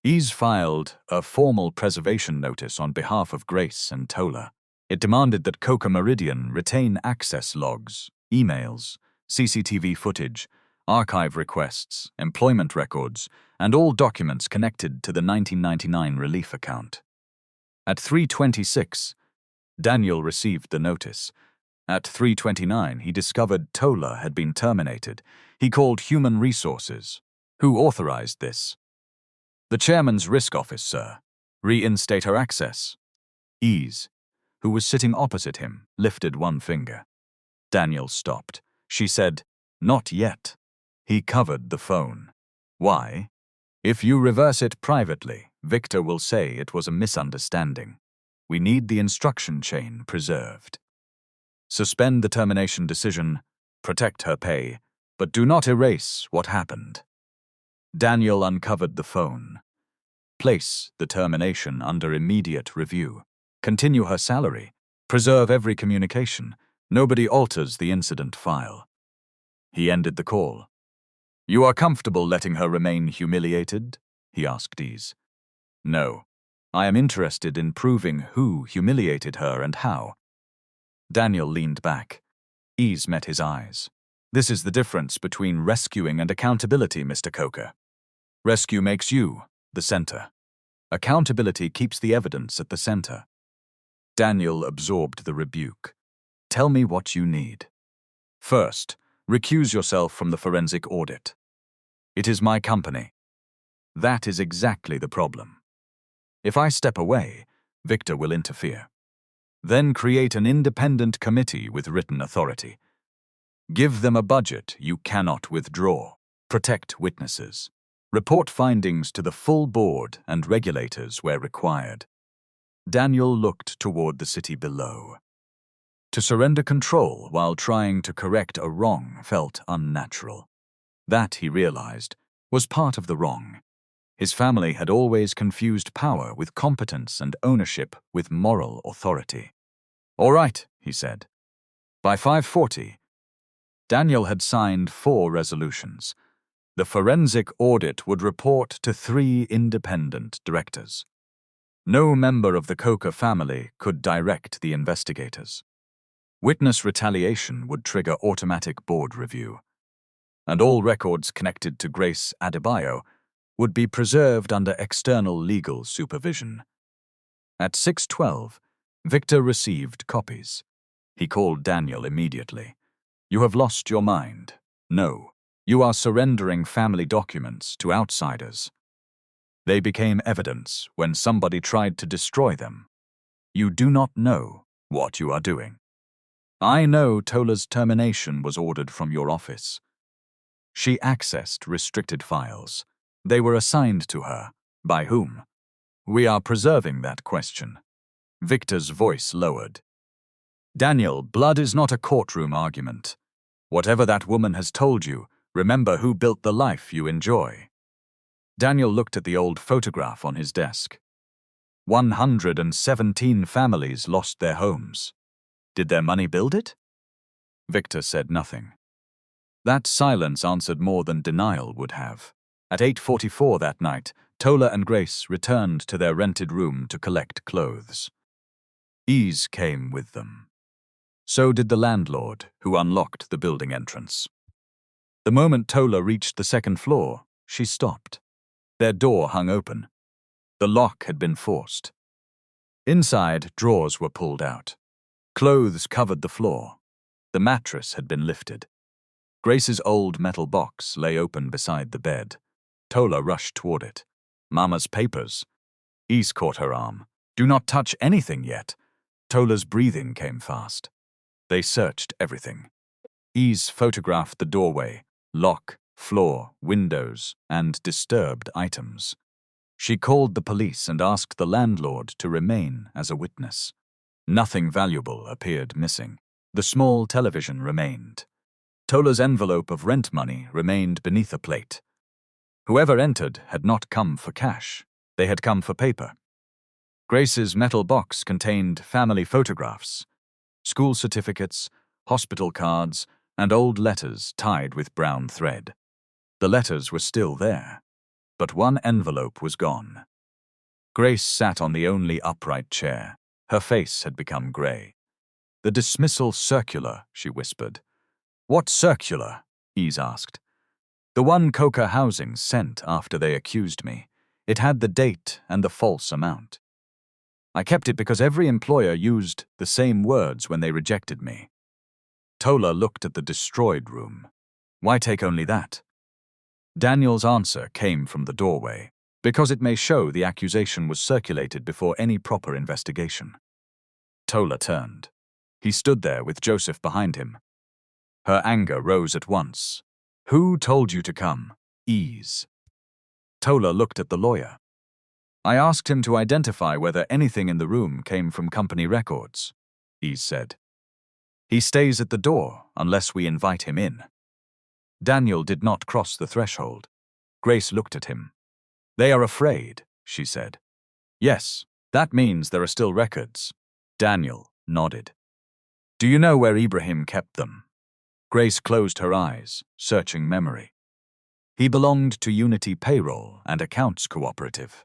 Speaker 2: Ease filed a formal preservation notice on behalf of Grace and Tola. It demanded that Coca Meridian retain access logs, emails, CCTV footage, archive requests, employment records, and all documents connected to the 1999 relief account. At 3:26, Daniel received the notice. At 3:29, he discovered Tola had been terminated. He called Human Resources. Who authorized this? The chairman's risk office, sir. Reinstate her access. Ease, who was sitting opposite him, lifted one finger. Daniel stopped. She said, Not yet. He covered the phone. Why? If you reverse it privately, Victor will say it was a misunderstanding. We need the instruction chain preserved. Suspend the termination decision, protect her pay, but do not erase what happened. Daniel uncovered the phone. Place the termination under immediate review. Continue her salary. Preserve every communication. Nobody alters the incident file. He ended the call. You are comfortable letting her remain humiliated? He asked Ease. No. I am interested in proving who humiliated her and how. Daniel leaned back. Ease met his eyes. This is the difference between rescuing and accountability, Mr. Coker. Rescue makes you the center. Accountability keeps the evidence at the center. Daniel absorbed the rebuke. Tell me what you need. First, recuse yourself from the forensic audit. It is my company. That is exactly the problem. If I step away, Victor will interfere. Then create an independent committee with written authority. Give them a budget you cannot withdraw. Protect witnesses. Report findings to the full board and regulators where required. Daniel looked toward the city below. To surrender control while trying to correct a wrong felt unnatural. That, he realized, was part of the wrong. His family had always confused power with competence and ownership with moral authority. All right, he said. By 5:40, Daniel had signed 4 resolutions. The forensic audit would report to 3 independent directors. No member of the Coker family could direct the investigators. Witness retaliation would trigger automatic board review, and all records connected to Grace Adebayo would be preserved under external legal supervision. At 6:12, Victor received copies. He called Daniel immediately. You have lost your mind. No, you are surrendering family documents to outsiders. They became evidence when somebody tried to destroy them. You do not know what you are doing. I know Tola's termination was ordered from your office. She accessed restricted files. They were assigned to her. By whom? We are preserving that question. Victor's voice lowered. Daniel, blood is not a courtroom argument. Whatever that woman has told you, remember who built the life you enjoy. Daniel looked at the old photograph on his desk. 117 families lost their homes. Did their money build it? Victor said nothing. That silence answered more than denial would have. At 8:44 that night, Tola and Grace returned to their rented room to collect clothes. Ease came with them. So did the landlord, who unlocked the building entrance. The moment Tola reached the second floor, she stopped. Their door hung open. The lock had been forced. Inside, drawers were pulled out. Clothes covered the floor. The mattress had been lifted. Grace's old metal box lay open beside the bed. Tola rushed toward it. Mama's papers. Ease caught her arm. Do not touch anything yet. Tola's breathing came fast. They searched everything. Ease photographed the doorway, lock, floor, windows, and disturbed items. She called the police and asked the landlord to remain as a witness. Nothing valuable appeared missing. The small television remained. Tola's envelope of rent money remained beneath a plate. Whoever entered had not come for cash. They had come for paper. Grace's metal box contained family photographs, school certificates, hospital cards, and old letters tied with brown thread. The letters were still there, but one envelope was gone. Grace sat on the only upright chair. Her face had become gray. The dismissal circular, she whispered. What circular? Ease asked. The one Coker Housing sent after they accused me. It had the date and the false amount. I kept it because every employer used the same words when they rejected me. Tola looked at the destroyed room. Why take only that? Daniel's answer came from the doorway, because it may show the accusation was circulated before any proper investigation. Tola turned. He stood there with Joseph behind him. Her anger rose at once. Who told you to come? Ease. Tola looked at the lawyer. I asked him to identify whether anything in the room came from company records, Ease said. He stays at the door unless we invite him in. Daniel did not cross the threshold. Grace looked at him. They are afraid, she said. Yes, that means there are still records. Daniel nodded. Do you know where Ibrahim kept them? Grace closed her eyes, searching memory. He belonged to Unity Payroll and Accounts Cooperative.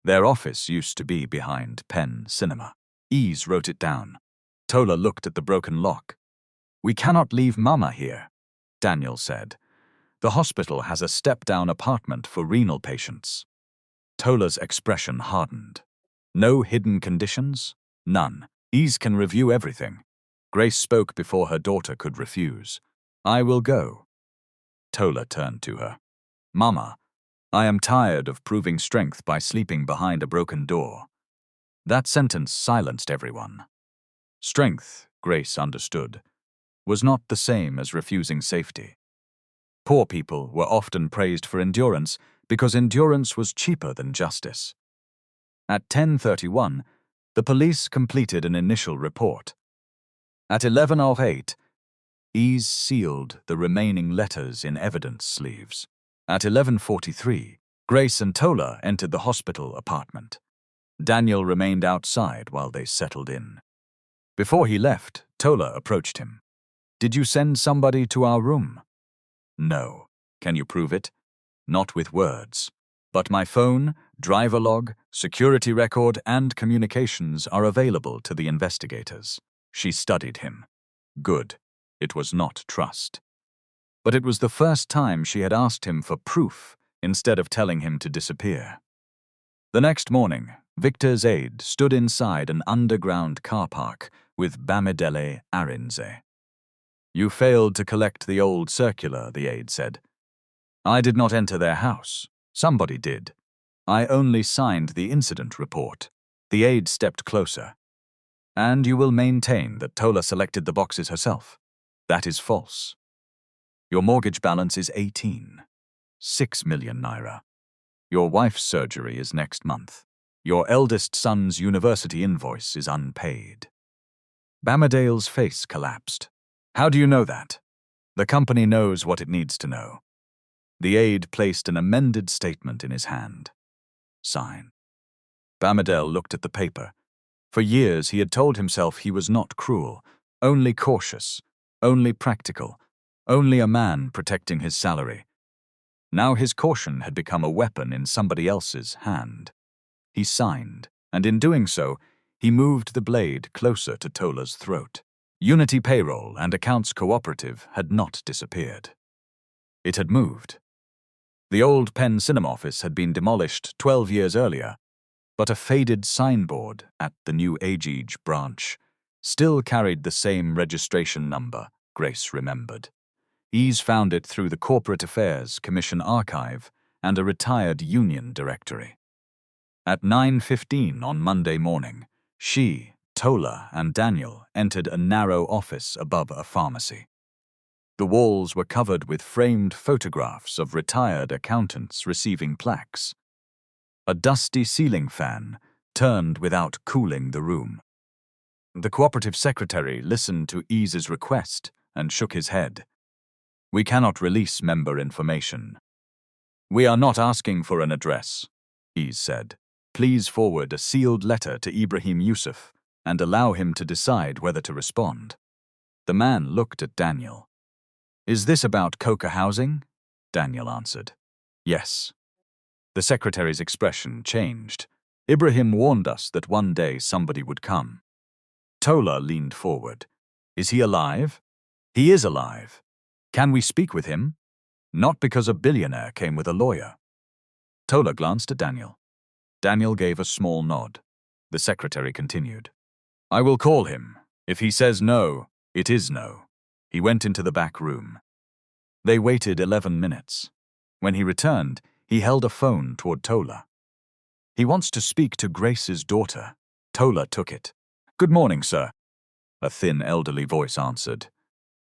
Speaker 2: Their office used to be behind Penn Cinema. Ease wrote it down. Tola looked at the broken lock. "We cannot leave Mama here," Daniel said. "The hospital has a step-down apartment for renal patients." Tola's expression hardened. "No hidden conditions?" "None. Ease can review everything." Grace spoke before her daughter could refuse. "I will go." Tola turned to her. "Mama, I am tired of proving strength by sleeping behind a broken door." That sentence silenced everyone. Strength, Grace understood, was not the same as refusing safety. Poor people were often praised for endurance because endurance was cheaper than justice. At 10:31, the police completed an initial report. At 11:08, Ease sealed the remaining letters in evidence sleeves. At 11:43, Grace and Tola entered the hospital apartment. Daniel remained outside while they settled in. Before he left, Tola approached him. "Did you send somebody to our room?" "No. Can you prove it?" "Not with words. But my phone, driver log, security record, and communications are available to the investigators." She studied him. Good. It was not trust. But it was the first time she had asked him for proof instead of telling him to disappear. The next morning, Victor's aide stood inside an underground car park with Bamidele Arinze. "You failed to collect the old circular," the aide said. "I did not enter their house. Somebody did. I only signed the incident report." The aide stepped closer. "And you will maintain that Tola selected the boxes herself?" "That is false. Your mortgage balance is 6 million naira. Your wife's surgery is next month. Your eldest son's university invoice is unpaid." Bamidele's face collapsed. "How do you know that?" "The company knows what it needs to know." The aide placed an amended statement in his hand. "Sign." Bamidele looked at the paper. For years he had told himself he was not cruel, only cautious, only practical, only a man protecting his salary. Now his caution had become a weapon in somebody else's hand. He signed, and in doing so, he moved the blade closer to Tola's throat. Unity Payroll and Accounts Cooperative had not disappeared. It had moved. The old Penn Cinema office had been demolished 12 years earlier, but a faded signboard at the New Agege branch still carried the same registration number, Grace remembered. Ease found it through the Corporate Affairs Commission archive and a retired union directory. At 9:15 on Monday morning, she, Tola, and Daniel entered a narrow office above a pharmacy. The walls were covered with framed photographs of retired accountants receiving plaques. A dusty ceiling fan turned without cooling the room. The cooperative secretary listened to Ease's request and shook his head. "We cannot release member information." "We are not asking for an address," Ease said. "Please forward a sealed letter to Ibrahim Yusuf and allow him to decide whether to respond." The man looked at Daniel. "Is this about Coca housing?" Daniel answered. "Yes." The secretary's expression changed. "Ibrahim warned us that one day somebody would come." Tola leaned forward. "Is he alive?" "He is alive." "Can we speak with him?" "Not because a billionaire came with a lawyer." Tola glanced at Daniel. Daniel gave a small nod. The secretary continued. "I will call him. If he says no, it is no." He went into the back room. They waited 11 minutes. When he returned, he held a phone toward Tola. "He wants to speak to Grace's daughter." Tola took it. "Good morning, sir," a thin elderly voice answered.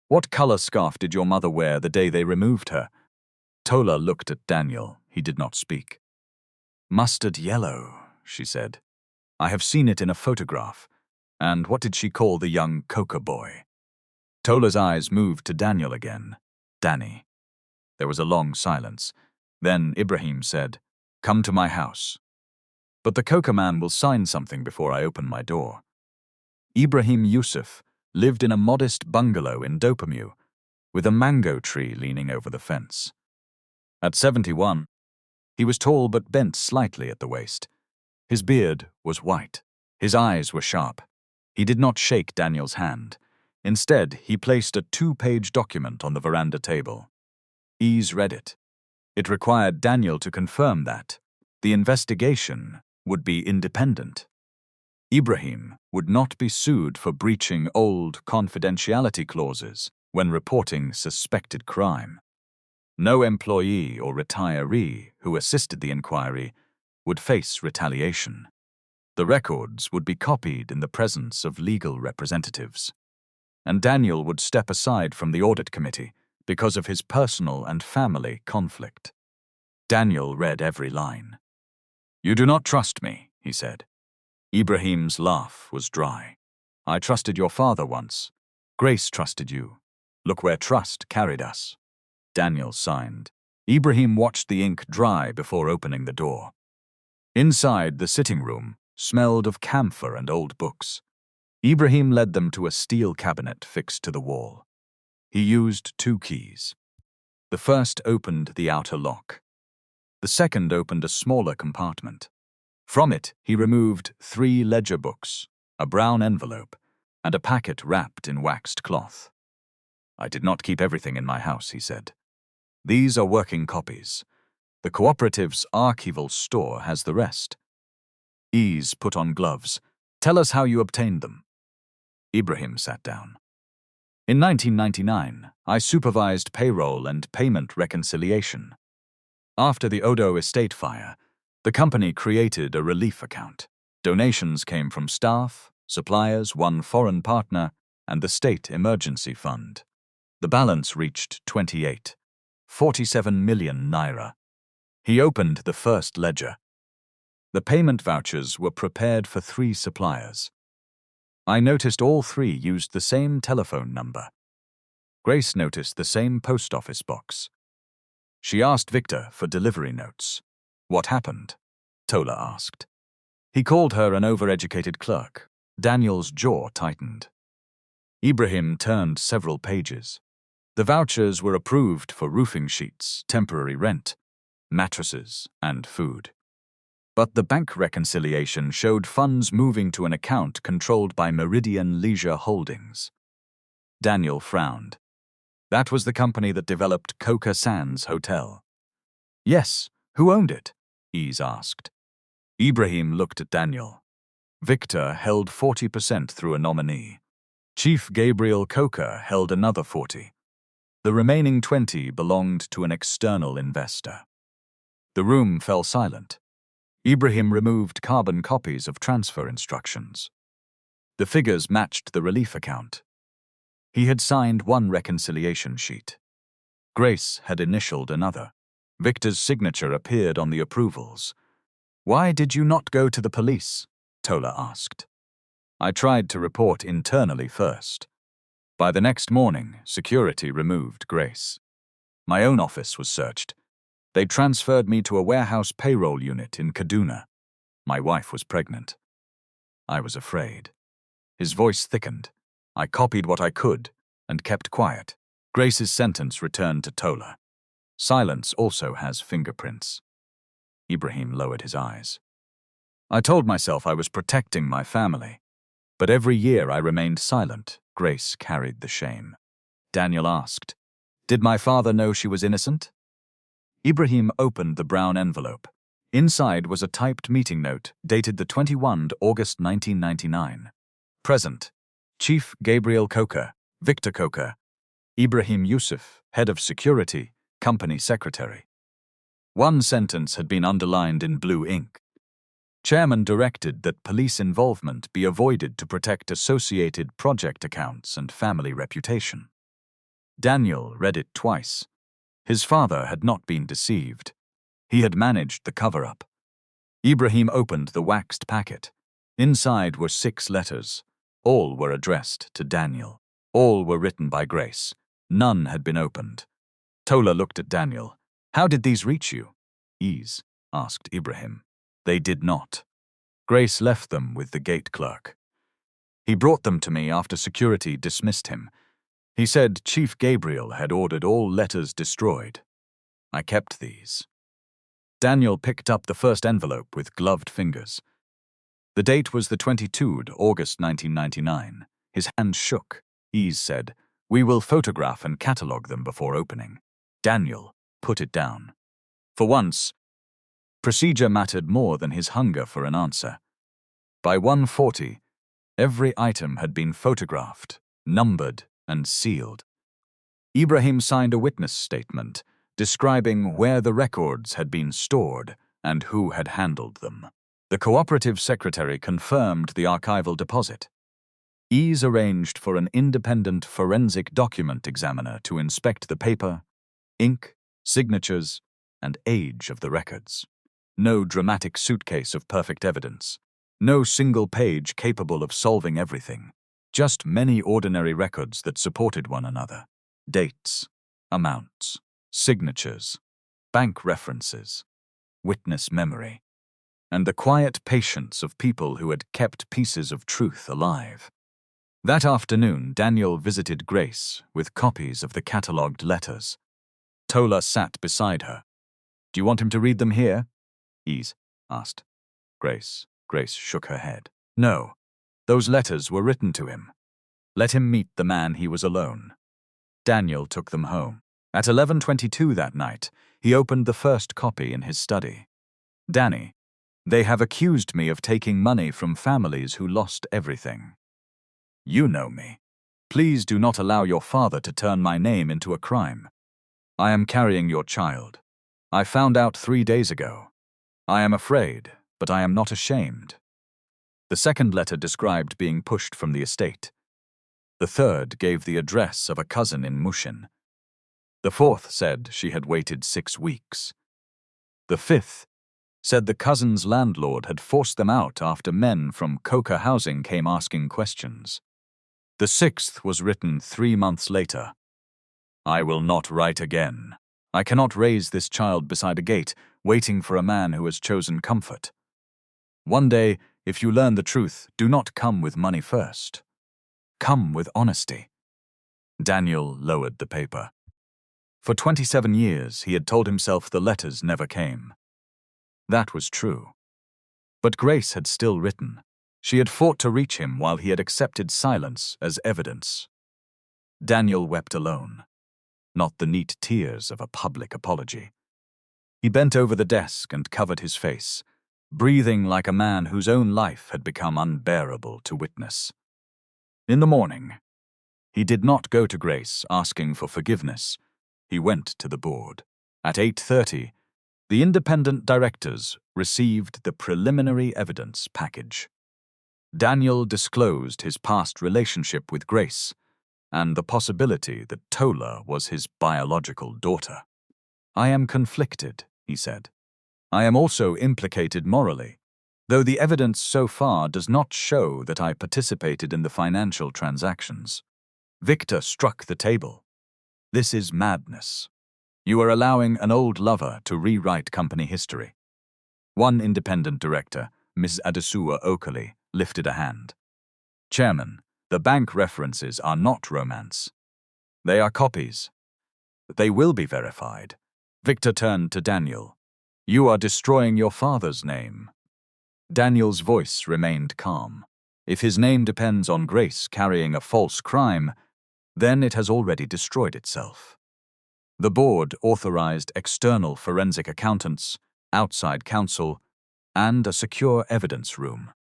Speaker 2: "What color scarf did your mother wear the day they removed her?" Tola looked at Daniel. He did not speak. "Mustard yellow," she said. "I have seen it in a photograph. And what did she call the young coca boy?" Tola's eyes moved to Daniel again. "Danny." There was a long silence. Then Ibrahim said, "Come to my house." "But the coca man will sign something before I open my door." Ibrahim Yusuf lived in a modest bungalow in Dopamu, with a mango tree leaning over the fence. At 71, he was tall but bent slightly at the waist. His beard was white. His eyes were sharp. He did not shake Daniel's hand. Instead, he placed a 2-page document on the veranda table. Ease read it. It required Daniel to confirm that the investigation would be independent. Ibrahim would not be sued for breaching old confidentiality clauses when reporting suspected crime. No employee or retiree who assisted the inquiry would face retaliation. The records would be copied in the presence of legal representatives. And Daniel would step aside from the audit committee because of his personal and family conflict. Daniel read every line. "You do not trust me," he said. Ibrahim's laugh was dry. "I trusted your father once. Grace trusted you. Look where trust carried us." Daniel signed. Ibrahim watched the ink dry before opening the door. Inside, the sitting room smelled of camphor and old books. Ibrahim led them to a steel cabinet fixed to the wall. He used 2 keys. The first opened the outer lock. The second opened a smaller compartment. From it, he removed 3 ledger books, a brown envelope, and a packet wrapped in waxed cloth. "I did not keep everything in my house," he said. "These are working copies. The cooperative's archival store has the rest." Ease put on gloves. "Tell us how you obtained them." Ibrahim sat down. "In 1999, I supervised payroll and payment reconciliation. After the Odo estate fire, the company created a relief account. Donations came from staff, suppliers, 1 foreign partner, and the state emergency fund. The balance reached 47 million naira. He opened the first ledger. The payment vouchers were prepared for 3 suppliers. I noticed all 3 used the same telephone number. Grace noticed the same post office box. She asked Victor for delivery notes. What happened? Tola asked. He called her an overeducated clerk. Daniel's jaw tightened. Ibrahim turned several pages. The vouchers were approved for roofing sheets, temporary rent, mattresses, and food. But the bank reconciliation showed funds moving to an account controlled by Meridian Leisure Holdings. Daniel frowned. That was the company that developed Coca Sands Hotel. Yes, who owned it? Ease asked. Ibrahim looked at Daniel. Victor held 40% through a nominee. Chief Gabriel Coca held another 40. The remaining 20 belonged to an external investor. The room fell silent. Ibrahim removed carbon copies of transfer instructions. The figures matched the relief account. He had signed 1 reconciliation sheet. Grace had initialed another. Victor's signature appeared on the approvals. Why did you not go to the police? Tola asked. I tried to report internally first. By the next morning, security removed Grace. My own office was searched. They transferred me to a warehouse payroll unit in Kaduna. My wife was pregnant. I was afraid. His voice thickened. I copied what I could and kept quiet. Grace's sentence returned to Tola. Silence also has fingerprints. Ibrahim lowered his eyes. I told myself I was protecting my family. But every year I remained silent. Grace carried the shame. Daniel asked, Did my father know she was innocent? Ibrahim opened the brown envelope. Inside was a typed meeting note dated the 21st August 1999. Present, Chief Gabriel Coca, Victor Coca, Ibrahim Yusuf, Head of Security, Company Secretary. One sentence had been underlined in blue ink. Chairman directed that police involvement be avoided to protect associated project accounts and family reputation. Daniel read it twice. His father had not been deceived. He had managed the cover-up. Ibrahim opened the waxed packet. Inside were 6 letters. All were addressed to Daniel. All were written by Grace. None had been opened. Tola looked at Daniel. How did these reach you? Ease asked Ibrahim. They did not. Grace left them with the gate clerk. He brought them to me after security dismissed him. He said Chief Gabriel had ordered all letters destroyed. I kept these. Daniel picked up the first envelope with gloved fingers. The date was the 22nd August 1999. His hand shook. Ease said, "We will photograph and catalogue them before opening." Daniel put it down. For once, procedure mattered more than his hunger for an answer. By 1:40, every item had been photographed, numbered, and sealed. Ibrahim signed a witness statement describing where the records had been stored and who had handled them. The cooperative secretary confirmed the archival deposit. Ease arranged for an independent forensic document examiner to inspect the paper, ink, signatures, and age of the records. No dramatic suitcase of perfect evidence. No single page capable of solving everything. Just many ordinary records that supported one another. Dates, amounts, signatures, bank references, witness memory, and the quiet patience of people who had kept pieces of truth alive. That afternoon, Daniel visited Grace with copies of the catalogued letters. Tola sat beside her. "Do you want him to read them here?" Ease asked. Grace shook her head. "No, those letters were written to him. Let him meet the man he was alone." Daniel took them home. At 11:22 that night, he opened the first copy in his study. "Danny, they have accused me of taking money from families who lost everything. You know me. Please do not allow your father to turn my name into a crime. I am carrying your child. I found out 3 days ago. I am afraid, but I am not ashamed." The second letter described being pushed from the estate. The third gave the address of a cousin in Mushin. The fourth said she had waited 6 weeks. The fifth said the cousin's landlord had forced them out after men from Coca Housing came asking questions. The sixth was written 3 months later. "I will not write again. I cannot raise this child beside a gate, waiting for a man who has chosen comfort. One day, if you learn the truth, do not come with money first. Come with honesty." Daniel lowered the paper. For 27 years, he had told himself the letters never came. That was true. But Grace had still written. She had fought to reach him while he had accepted silence as evidence. Daniel wept alone, not the neat tears of a public apology. He bent over the desk and covered his face, breathing like a man whose own life had become unbearable to witness. In the morning, he did not go to Grace asking for forgiveness. He went to the board. At 8:30, the independent directors received the preliminary evidence package. Daniel disclosed his past relationship with Grace and the possibility that Tola was his biological daughter. "I am conflicted," he said. "I am also implicated morally, though the evidence so far does not show that I participated in the financial transactions." Victor struck the table. "This is madness. You are allowing an old lover to rewrite company history." One independent director, Ms. Adesua Okali, lifted a hand. "Chairman, the bank references are not romance. They are copies. They will be verified." Victor turned to Daniel. "You are destroying your father's name." Daniel's voice remained calm. If his name depends on Grace carrying a false crime, then it has already destroyed itself. The board authorized external forensic accountants, outside counsel, and a secure evidence room.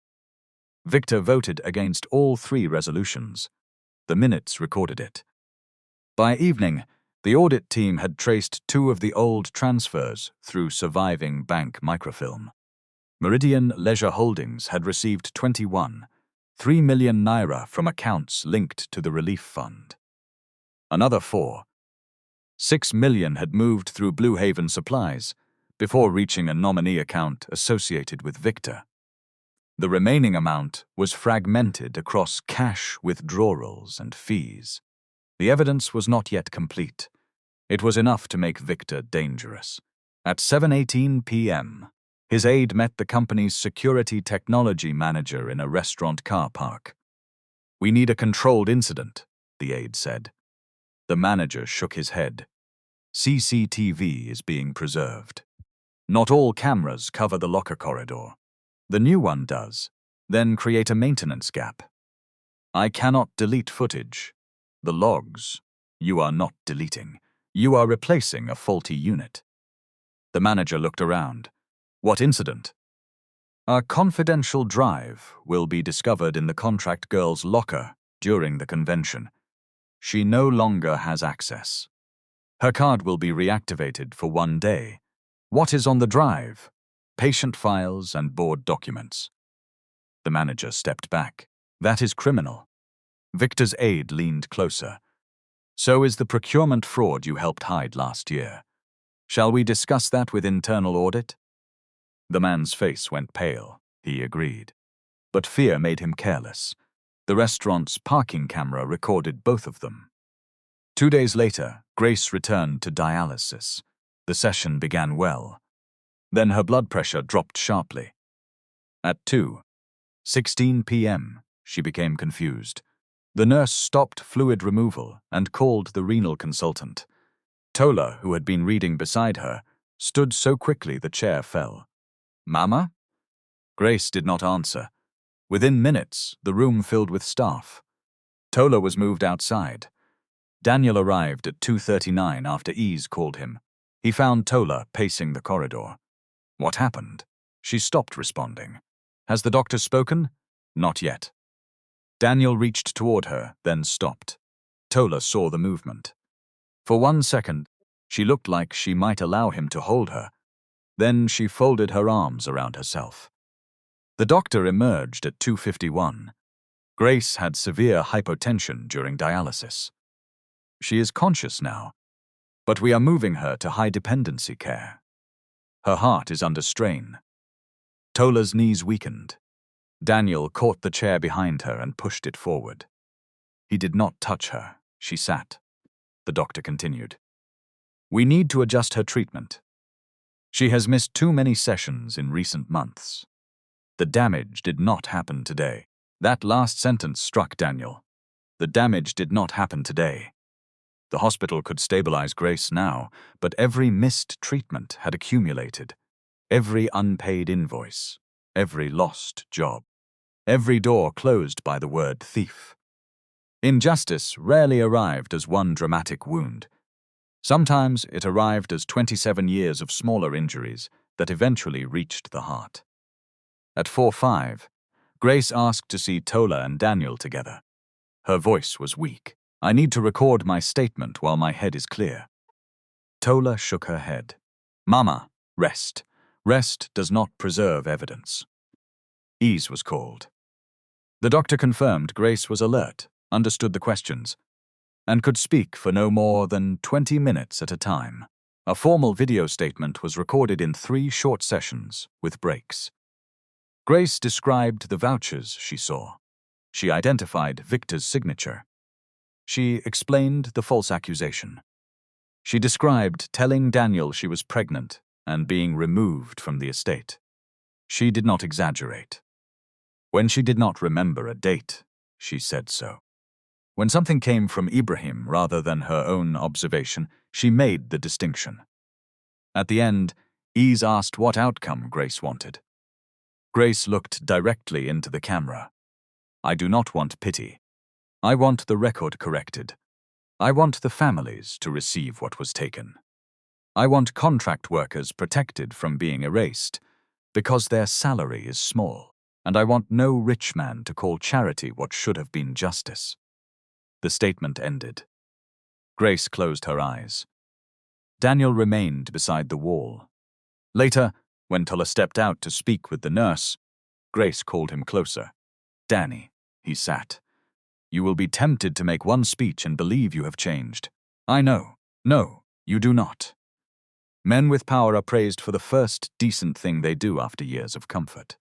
Speaker 2: Victor voted against all 3 resolutions. The minutes recorded it. By evening, the audit team had traced 2 of the old transfers through surviving bank microfilm. Meridian Leisure Holdings had received 3 million naira from accounts linked to the relief fund. Another 6 million had moved through Blue Haven Supplies before reaching a nominee account associated with Victor. The remaining amount was fragmented across cash withdrawals and fees. The evidence was not yet complete. It was enough to make Victor dangerous. At 7:18 p.m., his aide met the company's security technology manager in a restaurant car park. "We need a controlled incident," the aide said. The manager shook his head. "CCTV is being preserved. Not all cameras cover the locker corridor. The new one does. Then create a maintenance gap. I cannot delete footage. The logs. You are not deleting. You are replacing a faulty unit. The manager looked around. What incident? A confidential drive will be discovered in the contract girl's locker during the convention. She no longer has access. Her card will be reactivated for 1 day. What is on the drive? Patient files and board documents. The manager stepped back. That is criminal. Victor's aide leaned closer. So is the procurement fraud you helped hide last year. Shall we discuss that with internal audit? The man's face went pale. He agreed. But fear made him careless. The restaurant's parking camera recorded both of them. 2 days later, Grace returned to dialysis. The session began well. Then her blood pressure dropped sharply. At 2:16 p.m., she became confused. The nurse stopped fluid removal and called the renal consultant. Tola, who had been reading beside her, stood so quickly the chair fell. Mama? Grace did not answer. Within minutes, the room filled with staff. Tola was moved outside. Daniel arrived at 2:39 after Ease called him. He found Tola pacing the corridor. What happened? She stopped responding. Has the doctor spoken? Not yet. Daniel reached toward her, then stopped. Tola saw the movement. For 1 second, she looked like she might allow him to hold her. Then she folded her arms around herself. The doctor emerged at 2:51. Grace had severe hypotension during dialysis. She is conscious now, but we are moving her to high-dependency care. Her heart is under strain. Tola's knees weakened. Daniel caught the chair behind her and pushed it forward. He did not touch her. She sat. The doctor continued. We need to adjust her treatment. She has missed too many sessions in recent months. The damage did not happen today. That last sentence struck Daniel. The damage did not happen today. The hospital could stabilize Grace now, but every missed treatment had accumulated. Every unpaid invoice, every lost job, every door closed by the word thief. Injustice rarely arrived as one dramatic wound. Sometimes it arrived as 27 years of smaller injuries that eventually reached the heart. At 4:05, Grace asked to see Tola and Daniel together. Her voice was weak. I need to record my statement while my head is clear. Tola shook her head. Mama, rest. Rest does not preserve evidence. Ease was called. The doctor confirmed Grace was alert, understood the questions, and could speak for no more than 20 minutes at a time. A formal video statement was recorded in 3 short sessions, with breaks. Grace described the vouchers she saw. She identified Victor's signature. She explained the false accusation. She described telling Daniel she was pregnant and being removed from the estate. She did not exaggerate. When she did not remember a date, she said so. When something came from Ibrahim rather than her own observation, she made the distinction. At the end, Ease asked what outcome Grace wanted. Grace looked directly into the camera. I do not want pity. I want the record corrected. I want the families to receive what was taken. I want contract workers protected from being erased because their salary is small, and I want no rich man to call charity what should have been justice. The statement ended. Grace closed her eyes. Daniel remained beside the wall. Later, when Tola stepped out to speak with the nurse, Grace called him closer. Danny, he sat. You will be tempted to make one speech and believe you have changed. I know. No, you do not. Men with power are praised for the first decent thing they do after years of comfort.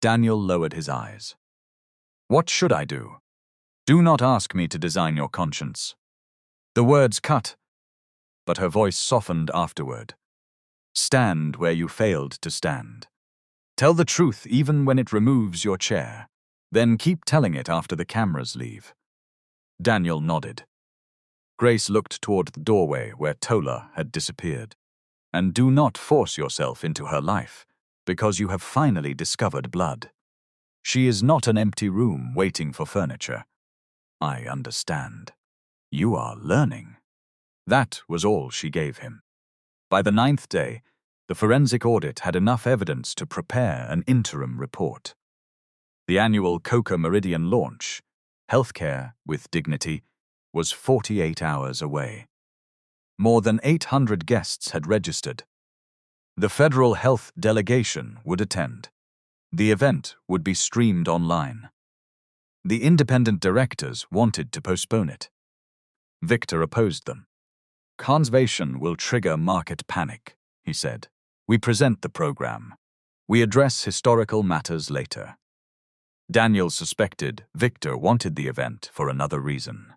Speaker 2: Daniel lowered his eyes. What should I do? Do not ask me to design your conscience. The words cut, but her voice softened afterward. Stand where you failed to stand. Tell the truth even when it removes your chair. Then keep telling it after the cameras leave. Daniel nodded. Grace looked toward the doorway where Tola had disappeared. And do not force yourself into her life, because you have finally discovered blood. She is not an empty room waiting for furniture. I understand. You are learning. That was all she gave him. By the 9th day, the forensic audit had enough evidence to prepare an interim report. The annual Coca Meridian launch, Healthcare with Dignity, was 48 hours away. More than 800 guests had registered. The federal health delegation would attend. The event would be streamed online. The independent directors wanted to postpone it. Victor opposed them. "Conservation will trigger market panic," he said. "We present the program. We address historical matters later." Daniel suspected Victor wanted the event for another reason.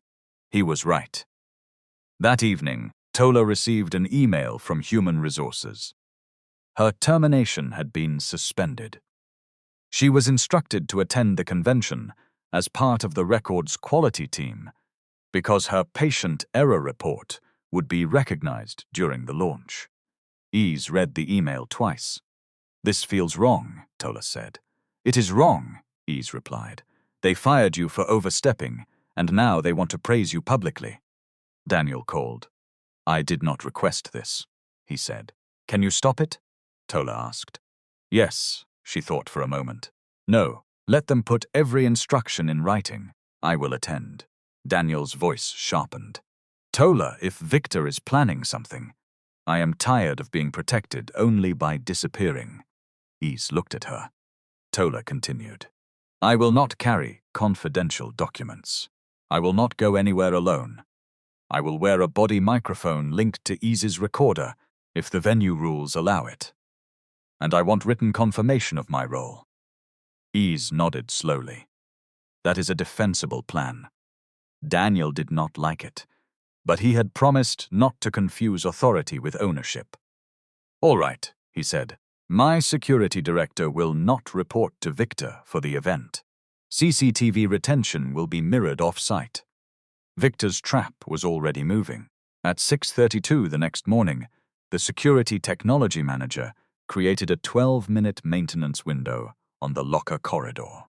Speaker 2: He was right. That evening, Tola received an email from Human Resources. Her termination had been suspended. She was instructed to attend the convention as part of the records quality team because her patient error report would be recognized during the launch. Ease read the email twice. "This feels wrong," Tola said. "It is wrong," Ease replied. "They fired you for overstepping, and now they want to praise you publicly." Daniel called. "I did not request this," he said. "Can you stop it?" Tola asked. "Yes," she thought for a moment. "No, let them put every instruction in writing. I will attend." Daniel's voice sharpened. "Tola, if Victor is planning something, I am tired of being protected only by disappearing." Ease looked at her. Tola continued. "I will not carry confidential documents. I will not go anywhere alone. I will wear a body microphone linked to Ease's recorder if the venue rules allow it. And I want written confirmation of my role." Ease nodded slowly. "That is a defensible plan." Daniel did not like it, but he had promised not to confuse authority with ownership. "All right," he said. "My security director will not report to Victor for the event. CCTV retention will be mirrored off-site." Victor's trap was already moving. At 6:32 the next morning, the security technology manager created a 12-minute maintenance window on the locker corridor.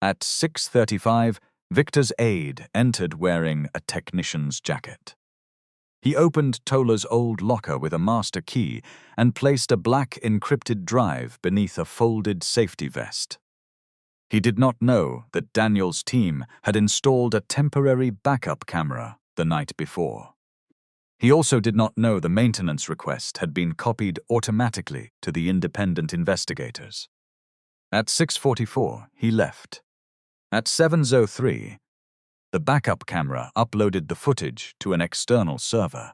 Speaker 2: At 6:35, Victor's aide entered wearing a technician's jacket. He opened Tola's old locker with a master key and placed a black encrypted drive beneath a folded safety vest. He did not know that Daniel's team had installed a temporary backup camera the night before. He also did not know the maintenance request had been copied automatically to the independent investigators. At 6:44, he left. At 7:03, the backup camera uploaded the footage to an external server.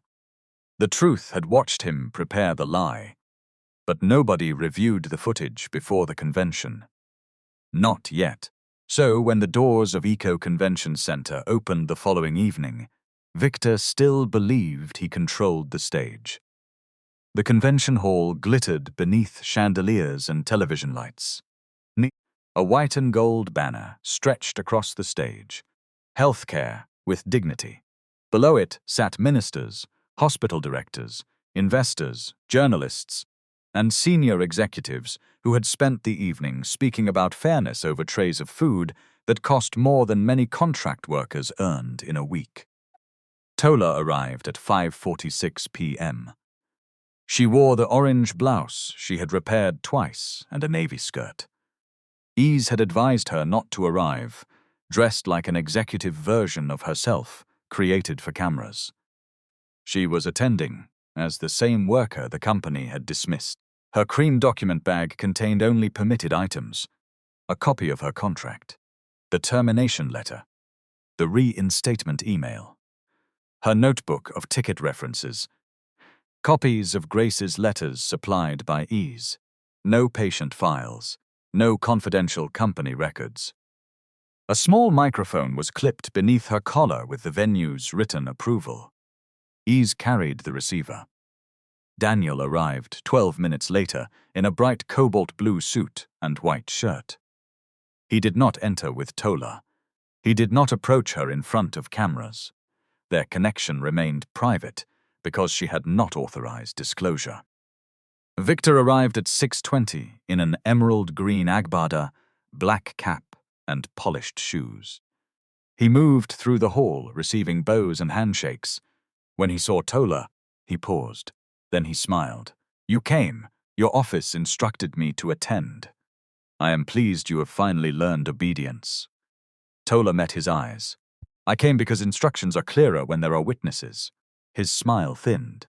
Speaker 2: The Truth had watched him prepare the lie, but nobody reviewed the footage before the convention. Not yet. So when the doors of Eco Convention Center opened the following evening, Victor still believed he controlled the stage. The convention hall glittered beneath chandeliers and television lights. A white and gold banner stretched across the stage. Healthcare with Dignity. Below it sat ministers, hospital directors, investors, journalists, and senior executives who had spent the evening speaking about fairness over trays of food that cost more than many contract workers earned in a week. Tola arrived at 5:46 p.m. She wore the orange blouse she had repaired twice and a navy skirt. Ease had advised her not to arrive, dressed like an executive version of herself, created for cameras. She was attending as the same worker the company had dismissed. Her cream document bag contained only permitted items: a copy of her contract, the termination letter, the reinstatement email, her notebook of ticket references, copies of Grace's letters supplied by Ease, no patient files, no confidential company records. A small microphone was clipped beneath her collar with the venue's written approval. Ease carried the receiver. Daniel arrived 12 minutes later in a bright cobalt blue suit and white shirt. He did not enter with Tola. He did not approach her in front of cameras. Their connection remained private because she had not authorized disclosure. Victor arrived at 6:20 in an emerald green agbada, black cap, and polished shoes. He moved through the hall, receiving bows and handshakes. When he saw Tola, he paused. Then he smiled. "You came. Your office instructed me to attend. I am pleased you have finally learned obedience." Tola met his eyes. "I came because instructions are clearer when there are witnesses." His smile thinned.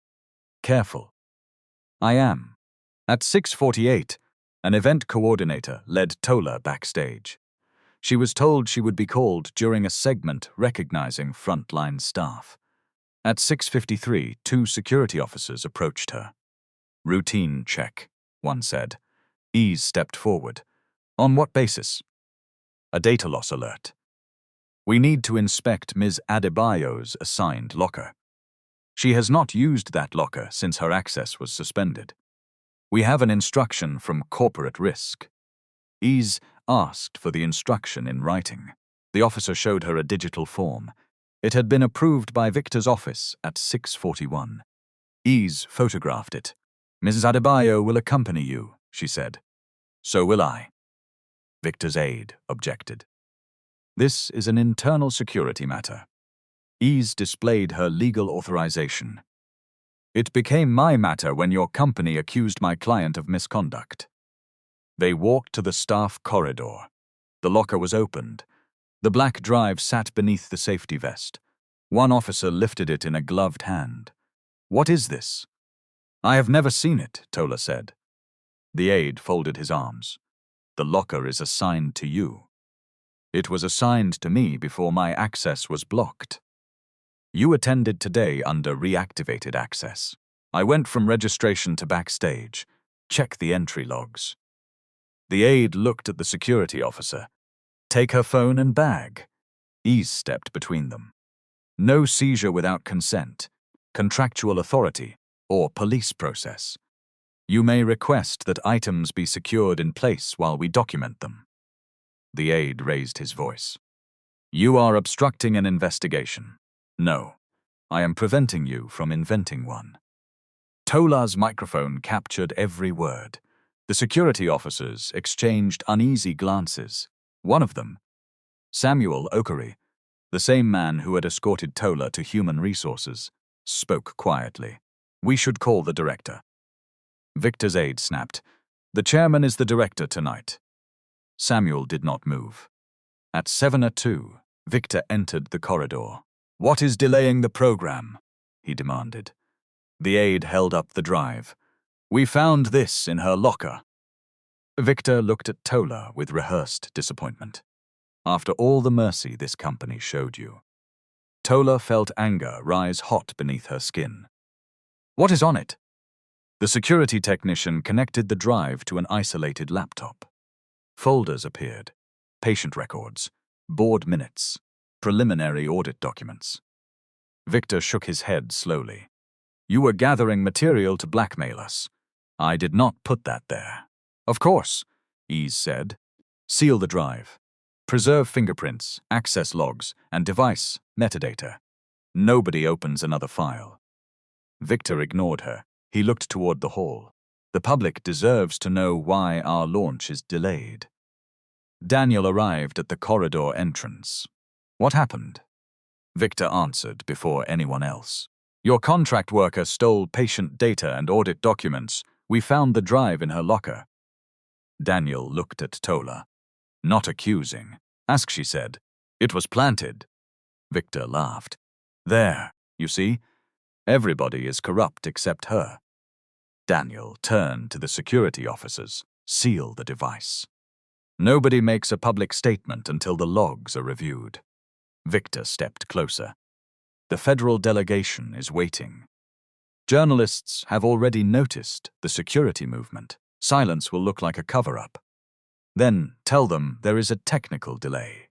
Speaker 2: "Careful." "I am." At 6:48, an event coordinator led Tola backstage. She was told she would be called during a segment recognizing frontline staff. At 6:53, 2 security officers approached her. "Routine check," one said. Ease stepped forward. "On what basis?" "A data loss alert. We need to inspect Ms. Adebayo's assigned locker. She has not used that locker since her access was suspended. We have an instruction from corporate risk." Ease asked for the instruction in writing. The officer showed her a digital form. It had been approved by Victor's office at 6:41. Ease photographed it. "Mrs. Adebayo will accompany you," she said. "So will I." Victor's aide objected. "This is an internal security matter." Ease displayed her legal authorization. "It became my matter when your company accused my client of misconduct." They walked to the staff corridor. The locker was opened. The black drive sat beneath the safety vest. One officer lifted it in a gloved hand. "What is this?" "I have never seen it," Tola said. The aide folded his arms. "The locker is assigned to you. It was assigned to me before my access was blocked. You attended today under reactivated access. I went from registration to backstage. Check the entry logs." The aide looked at the security officer. "Take her phone and bag." Ease stepped between them. "No seizure without consent, contractual authority, or police process. You may request that items be secured in place while we document them." The aide raised his voice. "You are obstructing an investigation. No, I am preventing you from inventing one." Tola's microphone captured every word. The security officers exchanged uneasy glances. One of them, Samuel Okari, the same man who had escorted Tola to Human Resources, spoke quietly. "We should call the director." Victor's aide snapped. "The chairman is the director tonight." Samuel did not move. At 7:02, Victor entered the corridor. "What is delaying the program?" he demanded. The aide held up the drive. "We found this in her locker." Victor looked at Tola with rehearsed disappointment. "After all the mercy this company showed you." Tola felt anger rise hot beneath her skin. "What is on it?" The security technician connected the drive to an isolated laptop. Folders appeared. Patient records, board minutes, preliminary audit documents. Victor shook his head slowly. "You were gathering material to blackmail us. I did not put that there." "Of course," Ease said. "Seal the drive. Preserve fingerprints, access logs, and device metadata. Nobody opens another file." Victor ignored her. He looked toward the hall. "The public deserves to know why our launch is delayed." Daniel arrived at the corridor entrance. "What happened?" Victor answered before anyone else. "Your contract worker stole patient data and audit documents. We found the drive in her locker." Daniel looked at Tola. "Not accusing. Ask," she said. "It was planted." Victor laughed. "There, you see? Everybody is corrupt except her." Daniel turned to the security officers. "Seal the device. Nobody makes a public statement until the logs are reviewed." Victor stepped closer. "The federal delegation is waiting. Journalists have already noticed the security movement. Silence will look like a cover-up. Then tell them there is a technical delay."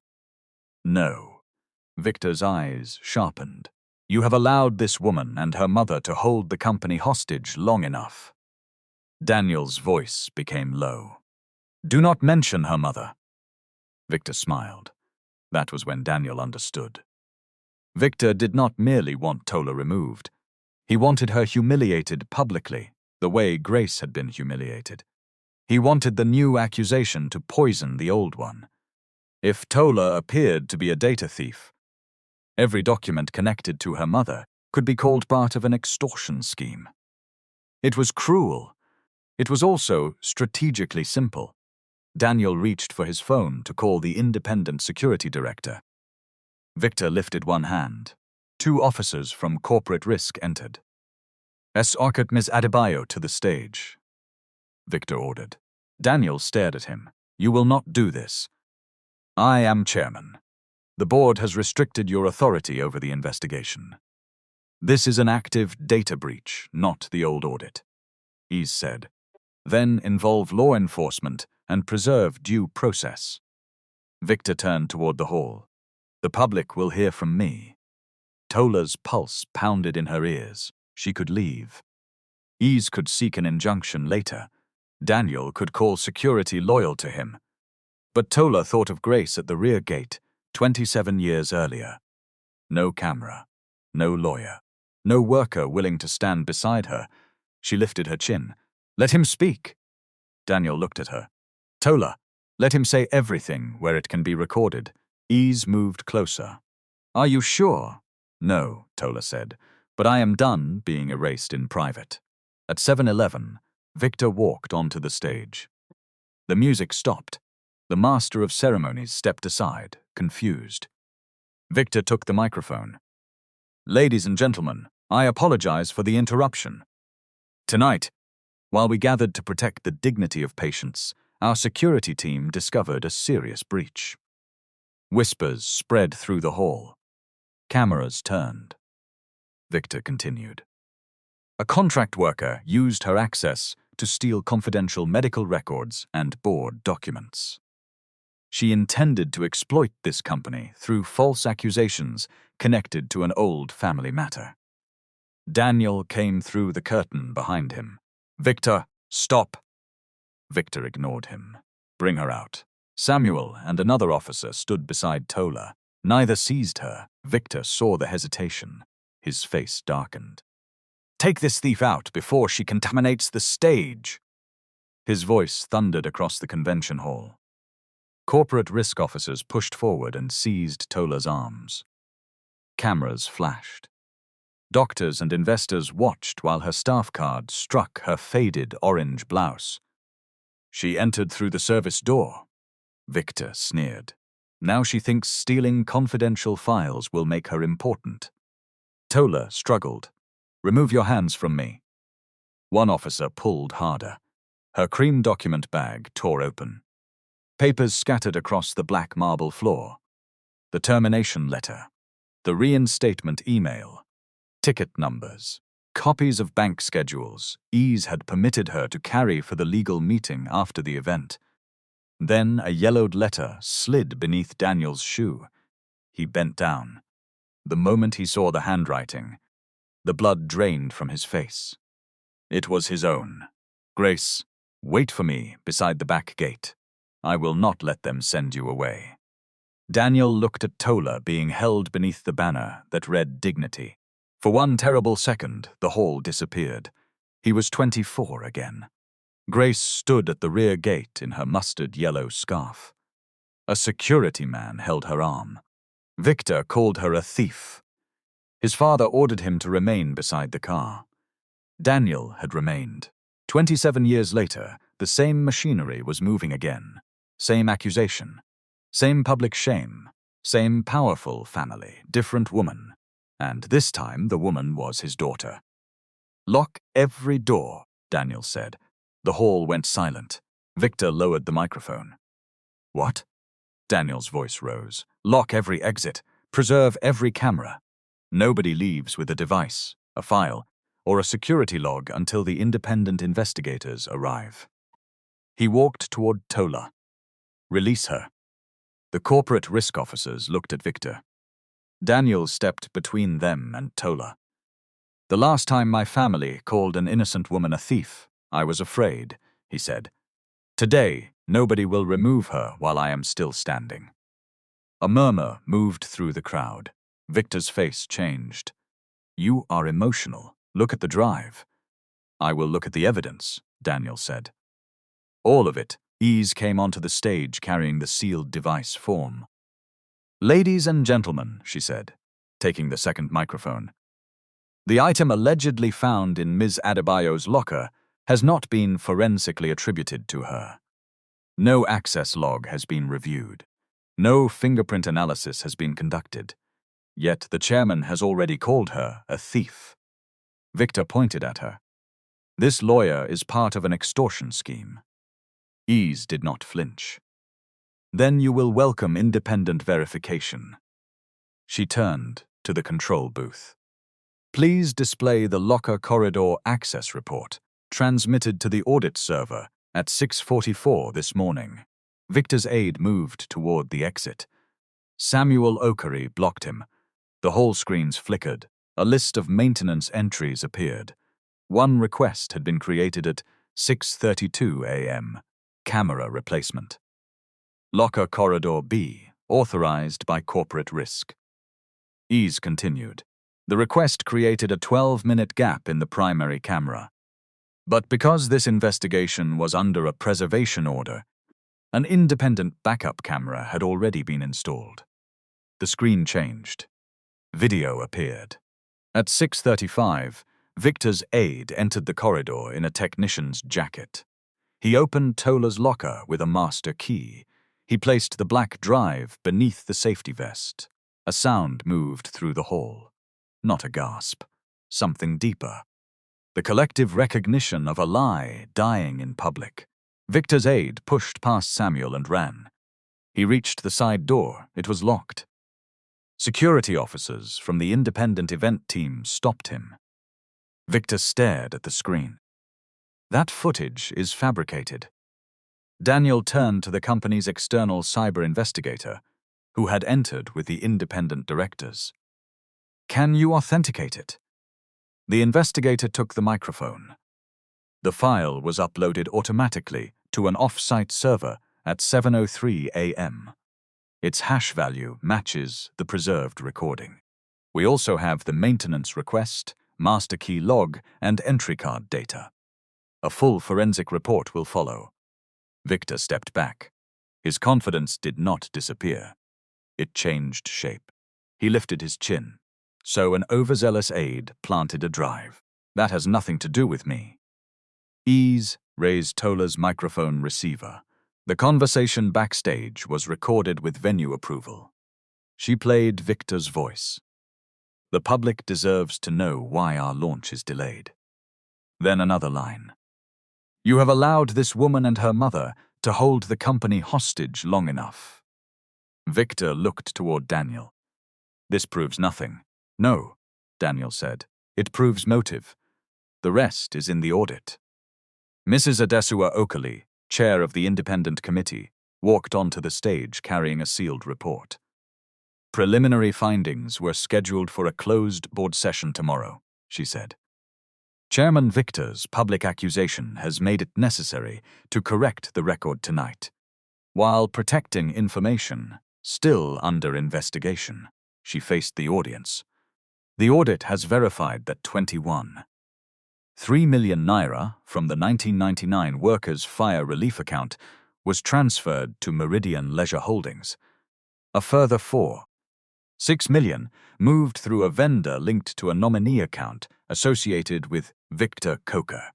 Speaker 2: "No." Victor's eyes sharpened. "You have allowed this woman and her mother to hold the company hostage long enough." Daniel's voice became low. "Do not mention her mother." Victor smiled. That was when Daniel understood. Victor did not merely want Tola removed. He wanted her humiliated publicly, the way Grace had been humiliated. He wanted the new accusation to poison the old one. If Tola appeared to be a data thief, every document connected to her mother could be called part of an extortion scheme. It was cruel. It was also strategically simple. Daniel reached for his phone to call the independent security director. Victor lifted one hand. 2 officers from corporate risk entered. "Escort Ms. Adebayo to the stage," Victor ordered. Daniel stared at him. "You will not do this. I am chairman. The board has restricted your authority over the investigation. This is an active data breach, not the old audit," Ease said. "Then involve law enforcement and preserve due process." Victor turned toward the hall. "The public will hear from me." Tola's pulse pounded in her ears. She could leave. Ease could seek an injunction later. Daniel could call security loyal to him. But Tola thought of Grace at the rear gate 27 years earlier. No camera, no lawyer, no worker willing to stand beside her. She lifted her chin. "Let him speak." Daniel looked at her. "Tola, let him say everything where it can be recorded." Ease moved closer. "Are you sure?" "No," Tola said, "but I am done being erased in private." At 7:11, Victor walked onto the stage. The music stopped. The master of ceremonies stepped aside, confused. Victor took the microphone. "Ladies and gentlemen, I apologize for the interruption. Tonight, while we gathered to protect the dignity of patients, our security team discovered a serious breach." Whispers spread through the hall. Cameras turned. Victor continued. "A contract worker used her access to steal confidential medical records and board documents. She intended to exploit this company through false accusations connected to an old family matter." Daniel came through the curtain behind him. "Victor, stop!" Victor ignored him. "Bring her out." Samuel and another officer stood beside Tola. Neither seized her. Victor saw the hesitation. His face darkened. "Take this thief out before she contaminates the stage." His voice thundered across the convention hall. Corporate risk officers pushed forward and seized Tola's arms. Cameras flashed. Doctors and investors watched while her staff card struck her faded orange blouse. "She entered through the service door," Victor sneered. "Now she thinks stealing confidential files will make her important." Tola struggled. "Remove your hands from me." One officer pulled harder. Her cream document bag tore open. Papers scattered across the black marble floor. The termination letter. The reinstatement email. Ticket numbers. Copies of bank schedules Ease had permitted her to carry for the legal meeting after the event. Then a yellowed letter slid beneath Daniel's shoe. He bent down. The moment he saw the handwriting, the blood drained from his face. It was his own. "Grace, wait for me beside the back gate. I will not let them send you away." Daniel looked at Tola being held beneath the banner that read dignity. For one terrible second, the hall disappeared. He was 24 again. Grace stood at the rear gate in her mustard yellow scarf. A security man held her arm. Victor called her a thief. His father ordered him to remain beside the car. Daniel had remained. 27 years later, the same machinery was moving again. Same accusation. Same public shame. Same powerful family, different woman. And this time the woman was his daughter. "Lock every door," Daniel said. The hall went silent. Victor lowered the microphone. "What?" Daniel's voice rose. "Lock every exit. Preserve every camera. Nobody leaves with a device, a file, or a security log until the independent investigators arrive." He walked toward Tola. "Release her." The corporate risk officers looked at Victor. Daniel stepped between them and Tola. "The last time my family called an innocent woman a thief, I was afraid," he said. "Today, nobody will remove her while I am still standing." A murmur moved through the crowd. Victor's face changed. "You are emotional. Look at the drive." "I will look at the evidence," Daniel said. "All of it," Ease came onto the stage carrying the sealed device form. "Ladies and gentlemen," she said, taking the second microphone, "the item allegedly found in Ms. Adebayo's locker has not been forensically attributed to her. No access log has been reviewed. No fingerprint analysis has been conducted. Yet the chairman has already called her a thief." Victor pointed at her. "This lawyer is part of an extortion scheme." Ease did not flinch. "Then you will welcome independent verification." She turned to the control booth. "Please display the locker corridor access report, transmitted to the audit server at 6:44 this morning." Victor's aide moved toward the exit. Samuel Oakery blocked him. The whole screens flickered. A list of maintenance entries appeared. One request had been created at 6:32 a.m. Camera replacement. Locker Corridor B, authorized by corporate risk. Ease continued. The request created a 12-minute gap in the primary camera. But because this investigation was under a preservation order, an independent backup camera had already been installed. The screen changed. Video appeared. At 6:35, Victor's aide entered the corridor in a technician's jacket. He opened Tola's locker with a master key. He placed the black drive beneath the safety vest. A sound moved through the hall. Not a gasp. Something deeper. The collective recognition of a lie dying in public. Victor's aide pushed past Samuel and ran. He reached the side door. It was locked. Security officers from the independent event team stopped him. Victor stared at the screen. "That footage is fabricated." Daniel turned to the company's external cyber investigator, who had entered with the independent directors. "Can you authenticate it?" The investigator took the microphone. The file was uploaded automatically to an off-site server at 7:03 a.m. Its hash value matches the preserved recording. We also have the maintenance request, master key log, and entry card data. A full forensic report will follow. Victor stepped back. His confidence did not disappear. It changed shape. He lifted his chin. "So an overzealous aide planted a drive. That has nothing to do with me." Ease raised Tola's microphone receiver. The conversation backstage was recorded with venue approval. She played Victor's voice. "The public deserves to know why our launch is delayed." Then another line. "You have allowed this woman and her mother to hold the company hostage long enough." Victor looked toward Daniel. "This proves nothing." "No," Daniel said. "It proves motive. The rest is in the audit." Mrs. Adesua Oakley, chair of the independent committee, walked onto the stage carrying a sealed report. "Preliminary findings were scheduled for a closed board session tomorrow," she said. "Chairman Victor's public accusation has made it necessary to correct the record tonight, while protecting information still under investigation." She faced the audience. "The audit has verified that 21.3 million naira from the 1999 Workers' Fire Relief Account was transferred to Meridian Leisure Holdings. A further 4.6 million moved through a vendor linked to a nominee account associated with Victor Coker.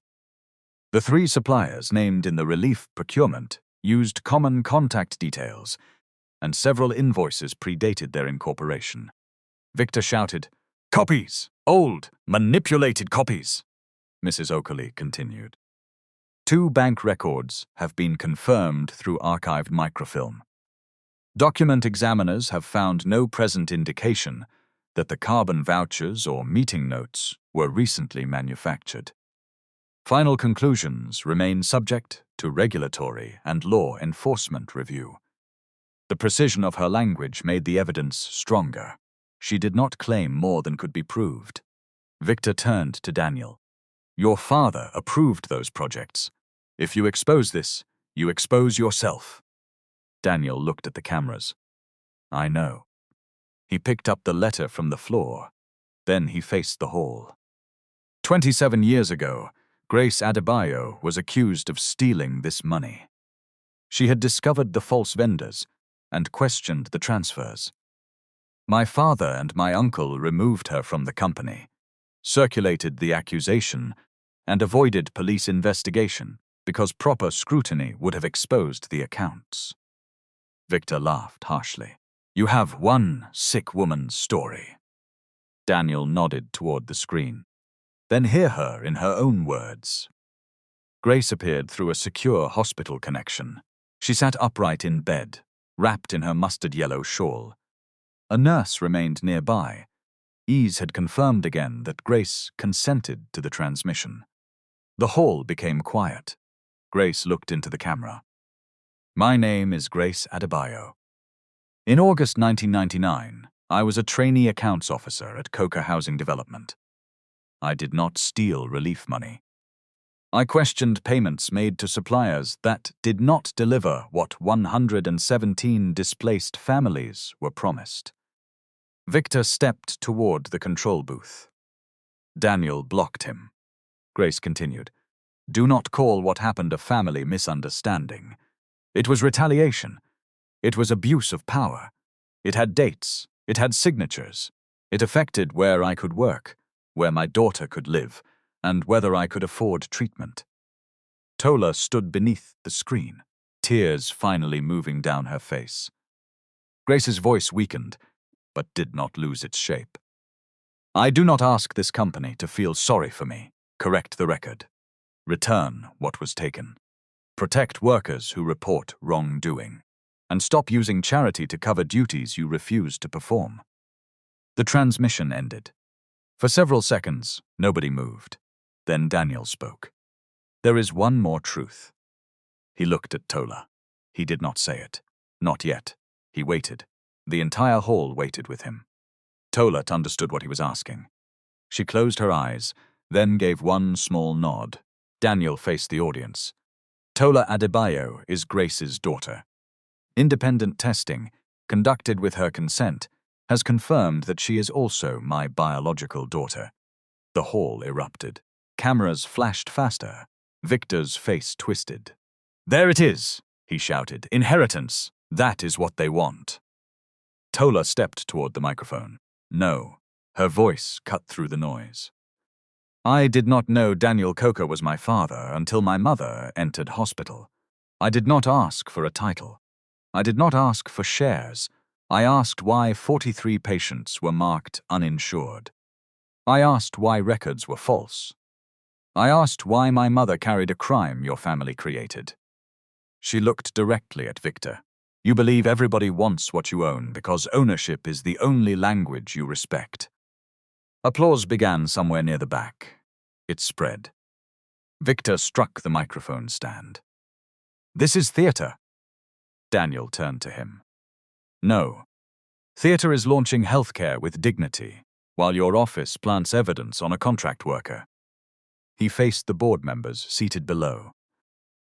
Speaker 2: The 3 suppliers named in the relief procurement used common contact details, and several invoices predated their incorporation." Victor shouted, "Copies! Old, manipulated copies!" Mrs. Oakley continued. 2 bank records have been confirmed through archived microfilm. Document examiners have found no present indication that the carbon vouchers or meeting notes were recently manufactured. Final conclusions remain subject to regulatory and law enforcement review. The precision of her language made the evidence stronger. She did not claim more than could be proved. Victor turned to Daniel. "Your father approved those projects. If you expose this, you expose yourself." Daniel looked at the cameras. "I know." He picked up the letter from the floor. Then he faced the hall. 27 years ago, Grace Adebayo was accused of stealing this money. She had discovered the false vendors and questioned the transfers. My father and my uncle removed her from the company, circulated the accusation, and avoided police investigation because proper scrutiny would have exposed the accounts. Victor laughed harshly. You have one sick woman's story. Daniel nodded toward the screen. Then hear her in her own words. Grace appeared through a secure hospital connection. She sat upright in bed, wrapped in her mustard-yellow shawl. A nurse remained nearby. Ease had confirmed again that Grace consented to the transmission. The hall became quiet. Grace looked into the camera. My name is Grace Adebayo. In August 1999, I was a trainee accounts officer at Coca Housing Development. I did not steal relief money. I questioned payments made to suppliers that did not deliver what 117 displaced families were promised. Victor stepped toward the control booth. Daniel blocked him. Grace continued, Do not call what happened a family misunderstanding. It was retaliation. It was abuse of power. It had dates. It had signatures. It affected where I could work, where my daughter could live, and whether I could afford treatment. Tola stood beneath the screen, tears finally moving down her face. Grace's voice weakened, but did not lose its shape. I do not ask this company to feel sorry for me. Correct the record. Return what was taken. Protect workers who report wrongdoing. And stop using charity to cover duties you refuse to perform. The transmission ended. For several seconds, nobody moved. Then Daniel spoke. There is one more truth. He looked at Tola. He did not say it. Not yet. He waited. The entire hall waited with him. Tola understood what he was asking. She closed her eyes, then gave one small nod. Daniel faced the audience. Tola Adebayo is Grace's daughter. Independent testing, conducted with her consent, has confirmed that she is also my biological daughter. The hall erupted. Cameras flashed faster. Victor's face twisted. There it is, he shouted. Inheritance. That is what they want. Tola stepped toward the microphone. No. Her voice cut through the noise. I did not know Daniel Coca was my father until my mother entered hospital. I did not ask for a title. I did not ask for shares. I asked why 43 patients were marked uninsured. I asked why records were false. I asked why my mother carried a crime your family created. She looked directly at Victor. You believe everybody wants what you own because ownership is the only language you respect. Applause began somewhere near the back. It spread. Victor struck the microphone stand. This is theater. Daniel turned to him. No. Theater is launching healthcare with dignity, while your office plants evidence on a contract worker. He faced the board members seated below.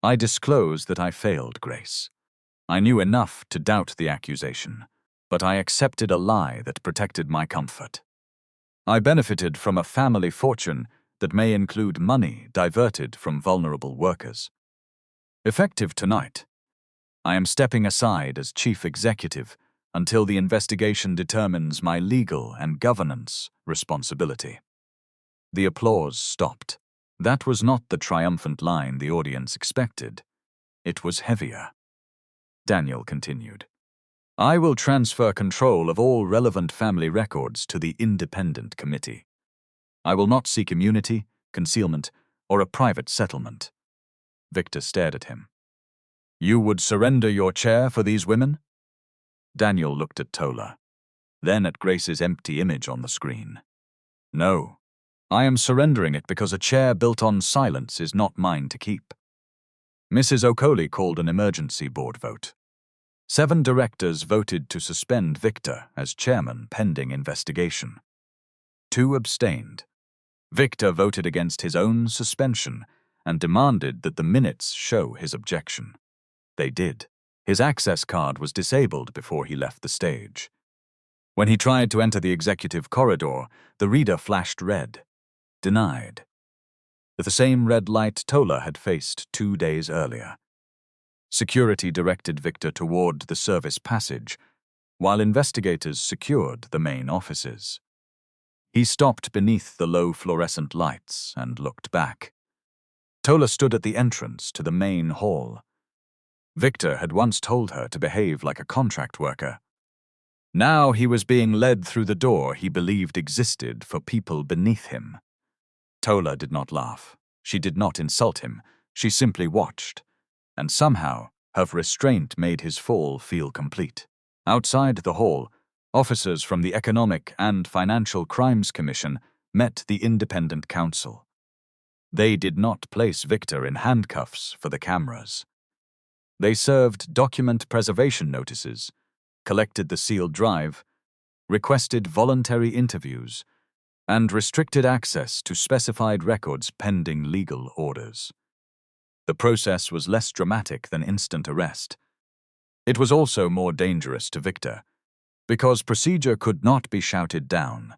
Speaker 2: I disclosed that I failed, Grace. I knew enough to doubt the accusation, but I accepted a lie that protected my comfort. I benefited from a family fortune that may include money diverted from vulnerable workers. Effective tonight, I am stepping aside as chief executive until the investigation determines my legal and governance responsibility. The applause stopped. That was not the triumphant line the audience expected. It was heavier. Daniel continued. I will transfer control of all relevant family records to the independent committee. I will not seek immunity, concealment, or a private settlement. Victor stared at him. You would surrender your chair for these women? Daniel looked at Tola, then at Grace's empty image on the screen. No, I am surrendering it because a chair built on silence is not mine to keep. Mrs. Okoli called an emergency board vote. 7 directors voted to suspend Victor as chairman pending investigation. 2 abstained. Victor voted against his own suspension and demanded that the minutes show his objection. They did. His access card was disabled before he left the stage. When he tried to enter the executive corridor, the reader flashed red. Denied. The same red light Tola had faced 2 days earlier. Security directed Victor toward the service passage, while investigators secured the main offices. He stopped beneath the low fluorescent lights and looked back. Tola stood at the entrance to the main hall. Victor had once told her to behave like a contract worker. Now he was being led through the door he believed existed for people beneath him. Tola did not laugh. She did not insult him. She simply watched. And somehow, her restraint made his fall feel complete. Outside the hall, officers from the Economic and Financial Crimes Commission met the independent counsel. They did not place Victor in handcuffs for the cameras. They served document preservation notices, collected the sealed drive, requested voluntary interviews, and restricted access to specified records pending legal orders. The process was less dramatic than instant arrest. It was also more dangerous to Victor, because procedure could not be shouted down.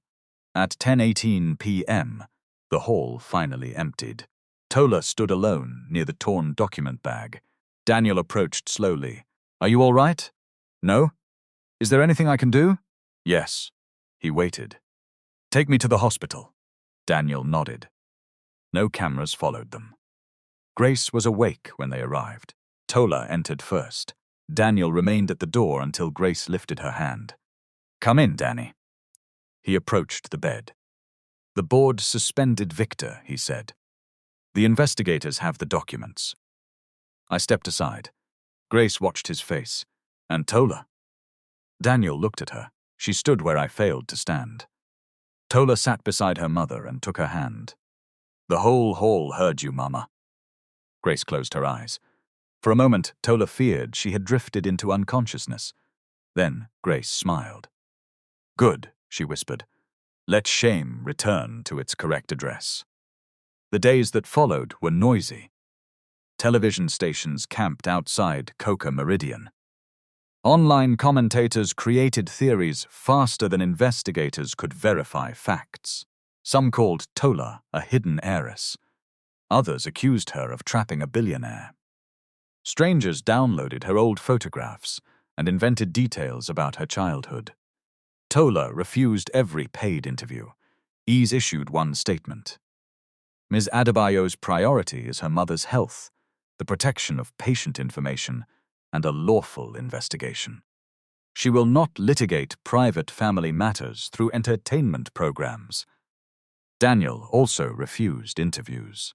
Speaker 2: At 10:18 p.m., the hall finally emptied. Tola stood alone near the torn document bag. Daniel approached slowly. "Are you all right?" "No." "Is there anything I can do?" "Yes." He waited. "Take me to the hospital." Daniel nodded. No cameras followed them. Grace was awake when they arrived. Tola entered first. Daniel remained at the door until Grace lifted her hand. "Come in, Danny." He approached the bed. "The board suspended Victor," he said. "The investigators have the documents." I stepped aside. Grace watched his face. "And Tola?" Daniel looked at her. She stood where I failed to stand. Tola sat beside her mother and took her hand. "The whole hall heard you, Mama." Grace closed her eyes. For a moment, Tola feared she had drifted into unconsciousness. Then Grace smiled. "Good," she whispered. "Let shame return to its correct address." The days that followed were noisy. Television stations camped outside Coca Meridian. Online commentators created theories faster than investigators could verify facts. Some called Tola a hidden heiress. Others accused her of trapping a billionaire. Strangers downloaded her old photographs and invented details about her childhood. Tola refused every paid interview. Ease issued one statement. Ms. Adebayo's priority is her mother's health, the protection of patient information, and a lawful investigation. She will not litigate private family matters through entertainment programs. Daniel also refused interviews.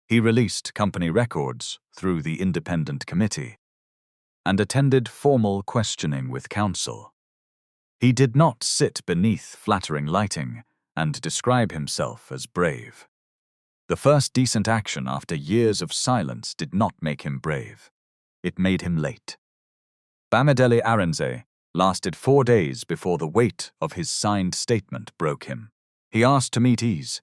Speaker 2: He released company records through the independent committee and attended formal questioning with counsel. He did not sit beneath flattering lighting and describe himself as brave. The first decent action after years of silence did not make him brave. It made him late. Bamidele Arenze lasted 4 days before the weight of his signed statement broke him. He asked to meet Ease.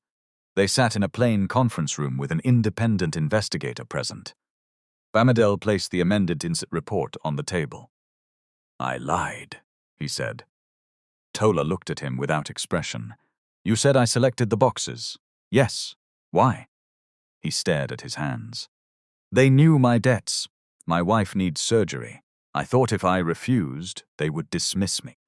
Speaker 2: They sat in a plain conference room with an independent investigator present. Bamidele placed the amended incident report on the table. "I lied," he said. Tola looked at him without expression. "You said I selected the boxes." "Yes. Why?" He stared at his hands. "They knew my debts. My wife needs surgery. I thought if I refused, they would dismiss me."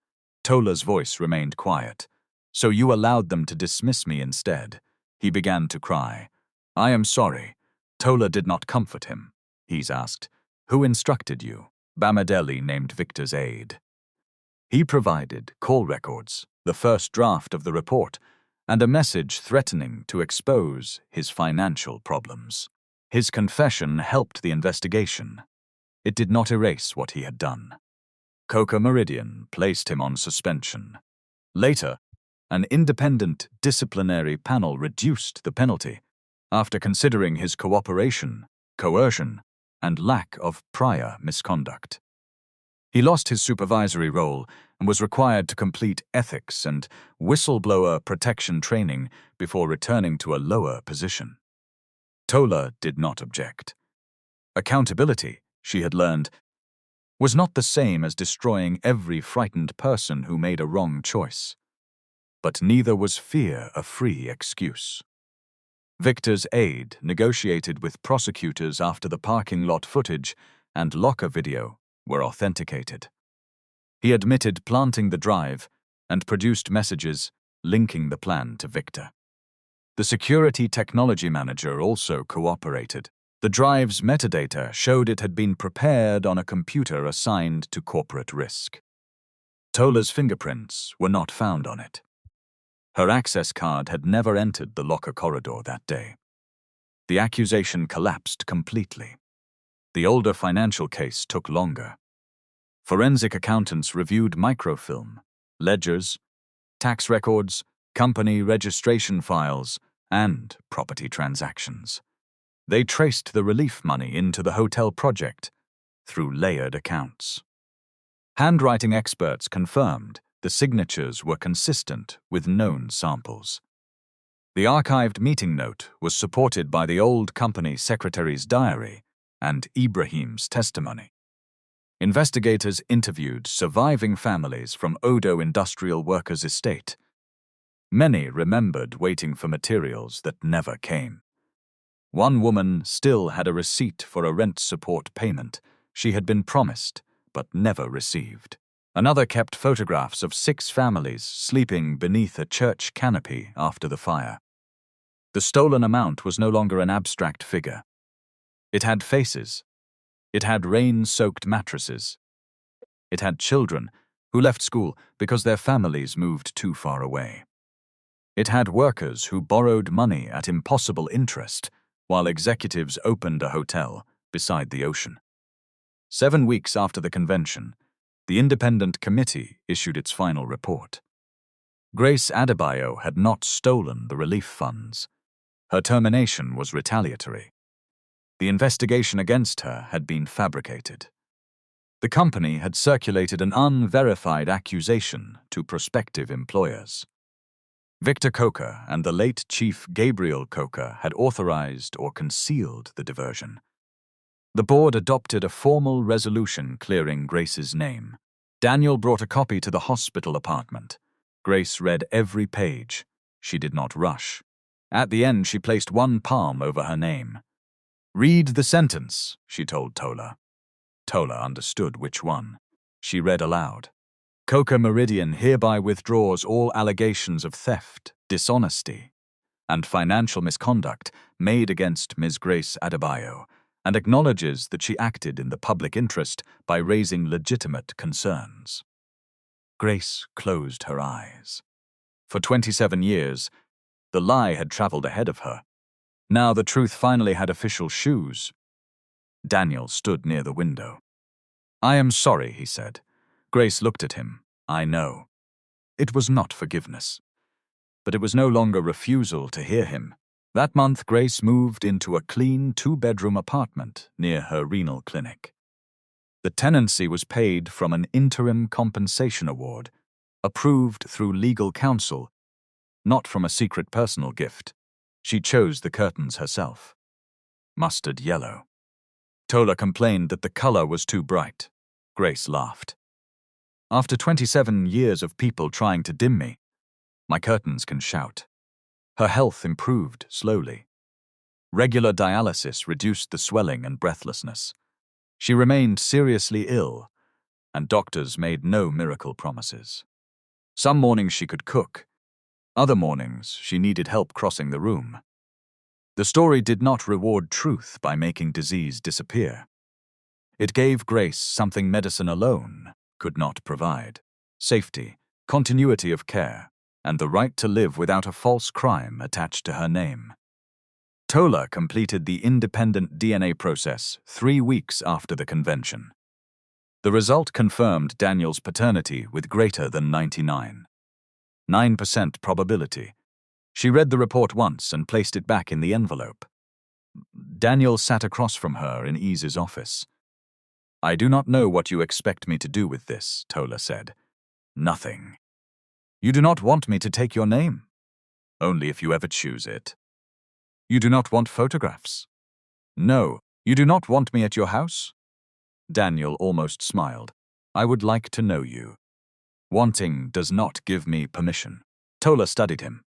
Speaker 2: Tola's voice remained quiet. "So you allowed them to dismiss me instead." He began to cry. "I am sorry." Tola did not comfort him. He's asked, "Who instructed you?" Bamidele named Victor's aide. He provided call records, the first draft of the report, and a message threatening to expose his financial problems. His confession helped the investigation. It did not erase what he had done. Coca Meridian placed him on suspension. Later, an independent disciplinary panel reduced the penalty after considering his cooperation, coercion, and lack of prior misconduct. He lost his supervisory role and was required to complete ethics and whistleblower protection training before returning to a lower position. Tola did not object. Accountability, she had learned, was not the same as destroying every frightened person who made a wrong choice. But neither was fear a free excuse. Victor's aide negotiated with prosecutors after the parking lot footage and locker video were authenticated. He admitted planting the drive and produced messages linking the plan to Victor. The security technology manager also cooperated. The drive's metadata showed it had been prepared on a computer assigned to corporate risk. Tola's fingerprints were not found on it. Her access card had never entered the locker corridor that day. The accusation collapsed completely. The older financial case took longer. Forensic accountants reviewed microfilm, ledgers, tax records, company registration files, and property transactions. They traced the relief money into the hotel project through layered accounts. Handwriting experts confirmed the signatures were consistent with known samples. The archived meeting note was supported by the old company secretary's diary and Ibrahim's testimony. Investigators interviewed surviving families from Odo Industrial Workers' Estate. Many remembered waiting for materials that never came. One woman still had a receipt for a rent support payment she had been promised but never received. Another kept photographs of 6 families sleeping beneath a church canopy after the fire. The stolen amount was no longer an abstract figure. It had faces. It had rain-soaked mattresses. It had children who left school because their families moved too far away. It had workers who borrowed money at impossible interest while executives opened a hotel beside the ocean. 7 weeks after the convention, the independent committee issued its final report. Grace Adebayo had not stolen the relief funds. Her termination was retaliatory. The investigation against her had been fabricated. The company had circulated an unverified accusation to prospective employers. Victor Coker and the late Chief Gabriel Coker had authorized or concealed the diversion. The board adopted a formal resolution clearing Grace's name. Daniel brought a copy to the hospital apartment. Grace read every page. She did not rush. At the end, she placed one palm over her name. "Read the sentence," she told Tola. Tola understood which one. She read aloud. "Coker Meridian hereby withdraws all allegations of theft, dishonesty, and financial misconduct made against Ms. Grace Adebayo, and acknowledges that she acted in the public interest by raising legitimate concerns." Grace closed her eyes. For 27 years, the lie had traveled ahead of her. Now the truth finally had official shoes. Daniel stood near the window. "I am sorry," he said. Grace looked at him. "I know." It was not forgiveness. But it was no longer refusal to hear him. That month, Grace moved into a clean 2-bedroom apartment near her renal clinic. The tenancy was paid from an interim compensation award, approved through legal counsel, not from a secret personal gift. She chose the curtains herself. Mustard yellow. Tola complained that the color was too bright. Grace laughed. "After 27 years of people trying to dim me, my curtains can shout." Her health improved slowly. Regular dialysis reduced the swelling and breathlessness. She remained seriously ill, and doctors made no miracle promises. Some mornings she could cook. Other mornings she needed help crossing the room. The story did not reward truth by making disease disappear. It gave Grace something medicine alone could not provide: safety, continuity of care, and the right to live without a false crime attached to her name. Tola completed the independent DNA process 3 weeks after the convention. The result confirmed Daniel's paternity with greater than 99.9% probability. She read the report once and placed it back in the envelope. Daniel sat across from her in Ease's office. "I do not know what you expect me to do with this," Tola said. "Nothing." "You do not want me to take your name?" "Only if you ever choose it." "You do not want photographs?" "No." "You do not want me at your house?" Daniel almost smiled. "I would like to know you. Wanting does not give me permission." Tola studied him.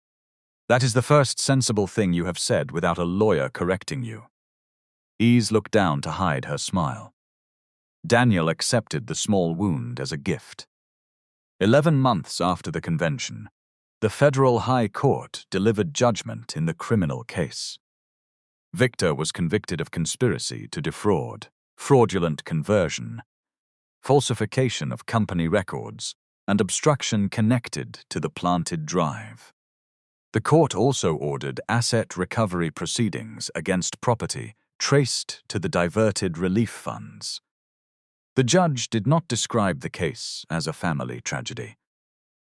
Speaker 2: "That is the first sensible thing you have said without a lawyer correcting you." Ease looked down to hide her smile. Daniel accepted the small wound as a gift. 11 months after the convention, the Federal High Court delivered judgment in the criminal case. Victor was convicted of conspiracy to defraud, fraudulent conversion, falsification of company records, and obstruction connected to the planted drive. The court also ordered asset recovery proceedings against property traced to the diverted relief funds. The judge did not describe the case as a family tragedy.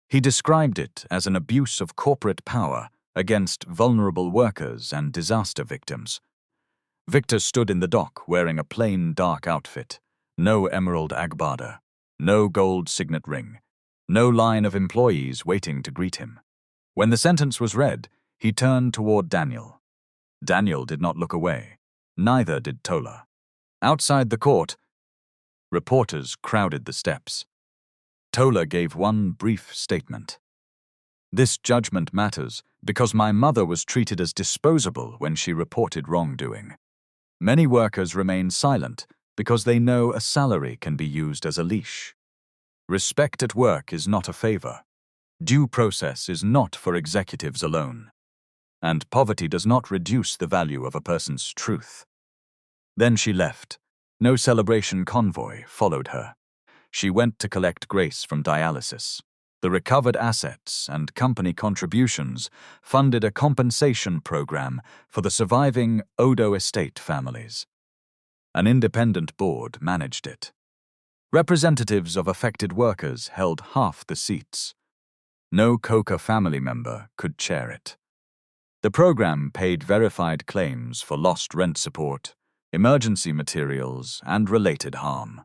Speaker 2: He described it as an abuse of corporate power against vulnerable workers and disaster victims. Victor stood in the dock wearing a plain dark outfit, no emerald agbada, no gold signet ring, no line of employees waiting to greet him. When the sentence was read, he turned toward Daniel. Daniel did not look away. Neither did Tola. Outside the court, reporters crowded the steps. Tola gave one brief statement. "This judgment matters because my mother was treated as disposable when she reported wrongdoing. Many workers remain silent because they know a salary can be used as a leash. Respect at work is not a favor. Due process is not for executives alone. And poverty does not reduce the value of a person's truth." Then she left. No celebration convoy followed her. She went to collect Grace from dialysis. The recovered assets and company contributions funded a compensation program for the surviving Odo estate families. An independent board managed it. Representatives of affected workers held half the seats. No Coca family member could chair it. The program paid verified claims for lost rent support, emergency materials, and related harm.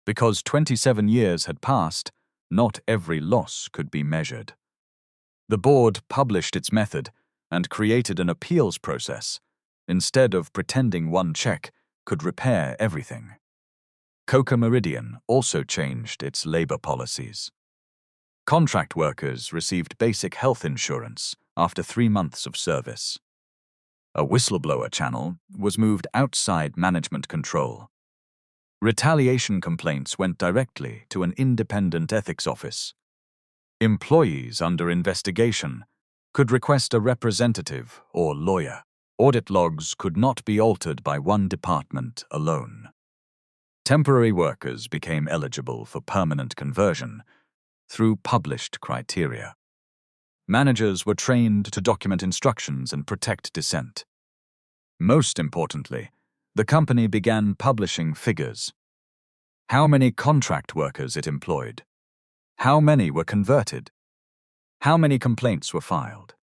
Speaker 2: Because 27 years had passed, not every loss could be measured. The board published its method and created an appeals process, instead of pretending one check could repair everything. Coca Meridian also changed its labor policies. Contract workers received basic health insurance after 3 months of service. A whistleblower channel was moved outside management control. Retaliation complaints went directly to an independent ethics office. Employees under investigation could request a representative or lawyer. Audit logs could not be altered by one department alone. Temporary workers became eligible for permanent conversion through published criteria. Managers were trained to document instructions and protect dissent. Most importantly, the company began publishing figures. How many contract workers it employed? How many were converted? How many complaints were filed?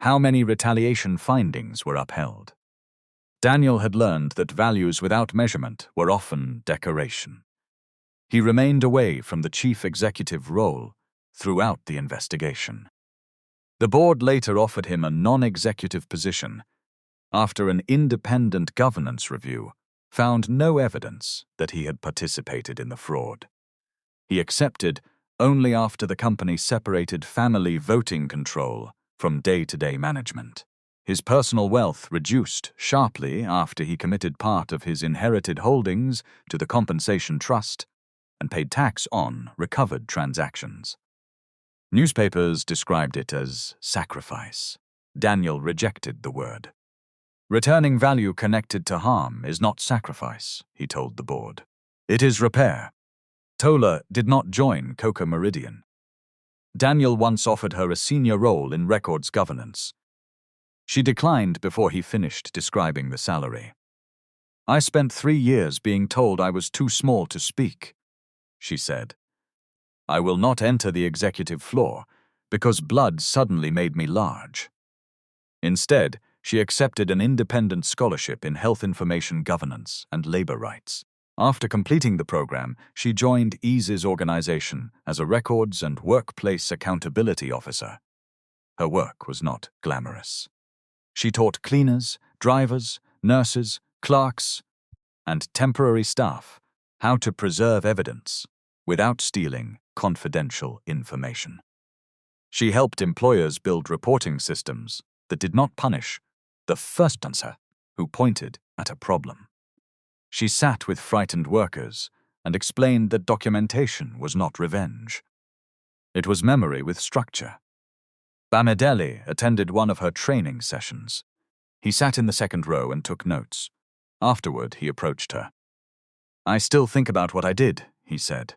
Speaker 2: How many retaliation findings were upheld? Daniel had learned that values without measurement were often decoration. He remained away from the chief executive role throughout the investigation. The board later offered him a non-executive position after an independent governance review found no evidence that he had participated in the fraud. He accepted only after the company separated family voting control from day-to-day management. His personal wealth reduced sharply after he committed part of his inherited holdings to the compensation trust and paid tax on recovered transactions. Newspapers described it as sacrifice. Daniel rejected the word. "Returning value connected to harm is not sacrifice," he told the board. "It is repair." Tola did not join Coca Meridian. Daniel once offered her a senior role in records governance. She declined before he finished describing the salary. "I spent 3 years being told I was too small to speak," she said. "I will not enter the executive floor because blood suddenly made me large." Instead, she accepted an independent scholarship in health information governance and labor rights. After completing the program, she joined EASE's organization as a records and workplace accountability officer. Her work was not glamorous. She taught cleaners, drivers, nurses, clerks, and temporary staff how to preserve evidence without stealing confidential information. She helped employers build reporting systems that did not punish the first dancer who pointed at a problem. She sat with frightened workers and explained that documentation was not revenge. It was memory with structure. Bamidele attended one of her training sessions. He sat in the second row and took notes. Afterward, he approached her. "I still think about what I did," he said.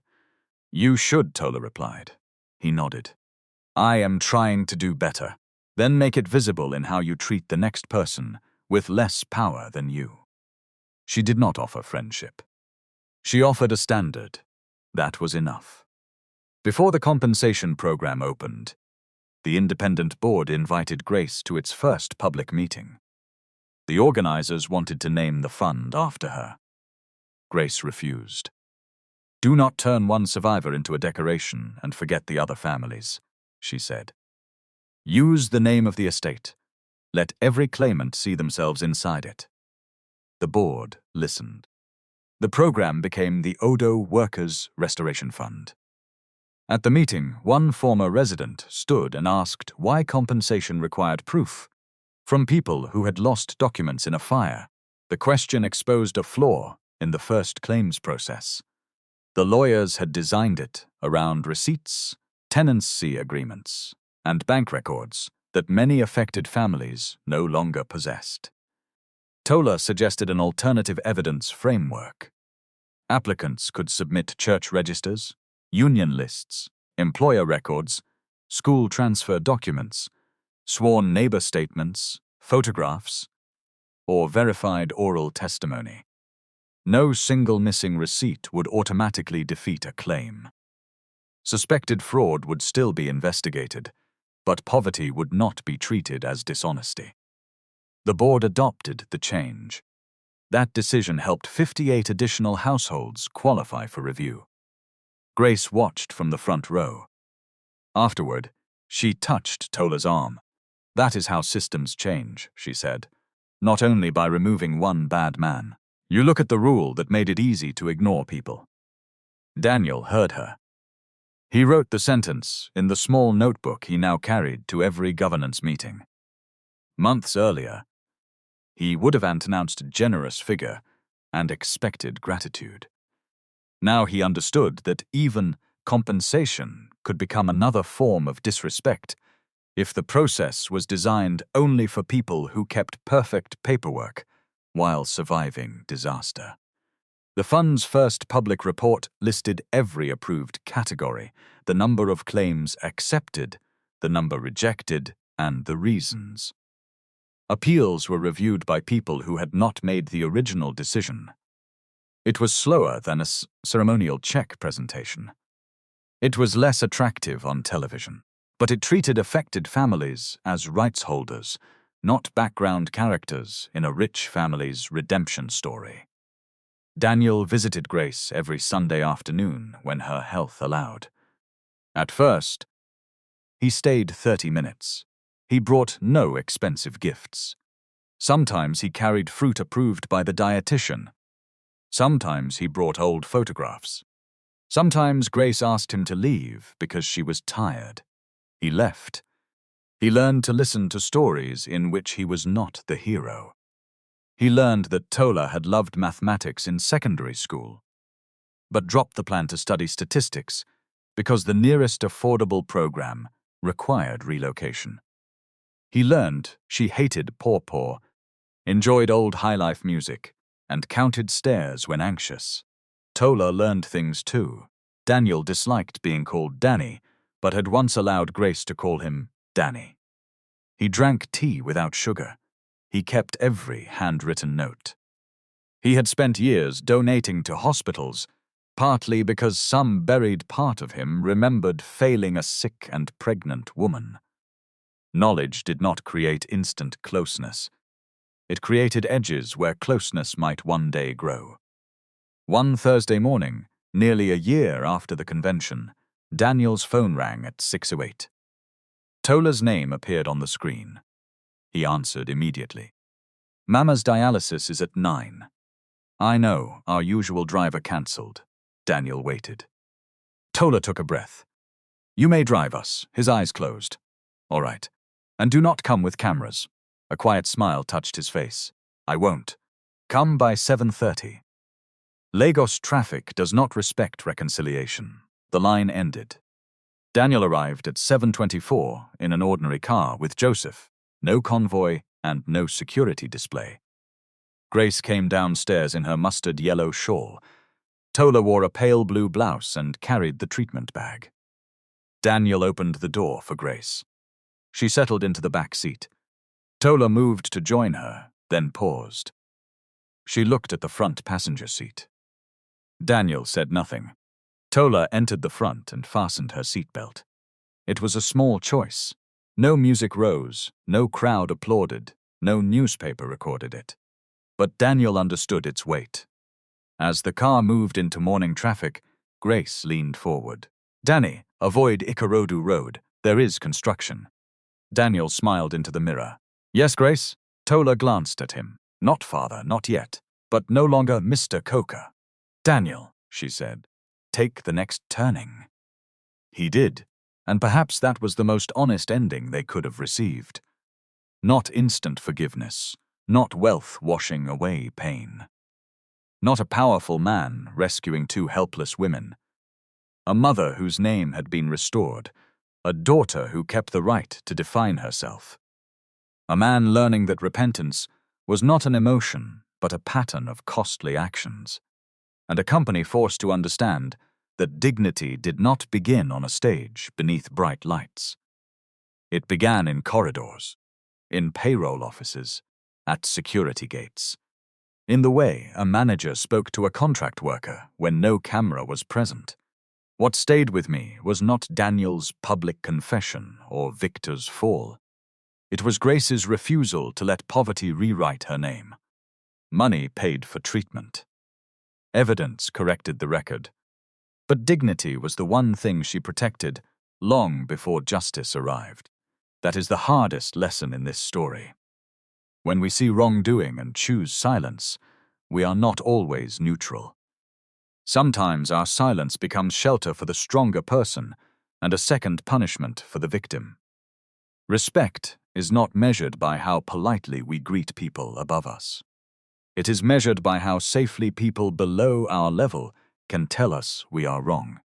Speaker 2: "You should," Tola replied. He nodded. "I am trying to do better. Then make it visible in how you treat the next person with less power than you." She did not offer friendship. She offered a standard. That was enough. Before the compensation program opened, the independent board invited Grace to its first public meeting. The organizers wanted to name the fund after her. Grace refused. "Do not turn one survivor into a decoration and forget the other families," she said. "Use the name of the estate. Let every claimant see themselves inside it." The board listened. The program became the Odo Workers' Restoration Fund. At the meeting, one former resident stood and asked why compensation required proof from people who had lost documents in a fire. The question exposed a flaw in the first claims process. The lawyers had designed it around receipts, tenancy agreements, and bank records that many affected families no longer possessed. Tola suggested an alternative evidence framework. Applicants could submit church registers, union lists, employer records, school transfer documents, sworn neighbor statements, photographs, or verified oral testimony. No single missing receipt would automatically defeat a claim. Suspected fraud would still be investigated, but poverty would not be treated as dishonesty. The board adopted the change. That decision helped 58 additional households qualify for review. Grace watched from the front row. Afterward, she touched Tola's arm. "That is how systems change," she said. "Not only by removing one bad man. You look at the rule that made it easy to ignore people." Daniel heard her. He wrote the sentence in the small notebook he now carried to every governance meeting. Months earlier, he would have announced a generous figure and expected gratitude. Now he understood that even compensation could become another form of disrespect if the process was designed only for people who kept perfect paperwork while surviving disaster. The fund's first public report listed every approved category, the number of claims accepted, the number rejected, and the reasons. Appeals were reviewed by people who had not made the original decision. It was slower than a ceremonial check presentation. It was less attractive on television, but it treated affected families as rights holders, not background characters in a rich family's redemption story. Daniel visited Grace every Sunday afternoon when her health allowed. At first, he stayed 30 minutes. He brought no expensive gifts. Sometimes he carried fruit approved by the dietitian. Sometimes he brought old photographs. Sometimes Grace asked him to leave because she was tired. He left. He learned to listen to stories in which he was not the hero. He learned that Tola had loved mathematics in secondary school, but dropped the plan to study statistics because the nearest affordable program required relocation. He learned she hated pawpaw, enjoyed old highlife music, and counted stairs when anxious. Tola learned things too. Daniel disliked being called Danny, but had once allowed Grace to call him Danny. He drank tea without sugar. He kept every handwritten note. He had spent years donating to hospitals, partly because some buried part of him remembered failing a sick and pregnant woman. Knowledge did not create instant closeness. It created edges where closeness might one day grow. One Thursday morning, nearly a year after the convention, Daniel's phone rang at 6:08. Tola's name appeared on the screen. He answered immediately. "Mama's dialysis is at 9. "I know, our usual driver cancelled." Daniel waited. Tola took a breath. "You may drive us." His eyes closed. "All right. And do not come with cameras." A quiet smile touched his face. "I won't. Come by 7:30. Lagos traffic does not respect reconciliation. The line ended. Daniel arrived at 7:24 in an ordinary car with Joseph, no convoy and no security display. Grace came downstairs in her mustard yellow shawl. Tola wore a pale blue blouse and carried the treatment bag. Daniel opened the door for Grace. She settled into the back seat. Tola moved to join her, then paused. She looked at the front passenger seat. Daniel said nothing. Tola entered the front and fastened her seatbelt. It was a small choice. No music rose, no crowd applauded, no newspaper recorded it. But Daniel understood its weight. As the car moved into morning traffic, Grace leaned forward. "Danny, avoid Ikorodu Road. There is construction." Daniel smiled into the mirror. "Yes, Grace?" Tola glanced at him. "Not father, not yet, but no longer Mr. Coker." "Daniel," she said, "take the next turning." He did, and perhaps that was the most honest ending they could have received. Not instant forgiveness, not wealth washing away pain. Not a powerful man rescuing two helpless women. A mother whose name had been restored. A daughter who kept the right to define herself. A man learning that repentance was not an emotion, but a pattern of costly actions. And a company forced to understand that dignity did not begin on a stage beneath bright lights. It began in corridors, in payroll offices, at security gates. In the way a manager spoke to a contract worker when no camera was present. What stayed with me was not Daniel's public confession or Victor's fall. It was Grace's refusal to let poverty rewrite her name. Money paid for treatment. Evidence corrected the record. But dignity was the one thing she protected long before justice arrived. That is the hardest lesson in this story. When we see wrongdoing and choose silence, we are not always neutral. Sometimes our silence becomes shelter for the stronger person and a second punishment for the victim. Respect is not measured by how politely we greet people above us. It is measured by how safely people below our level can tell us we are wrong.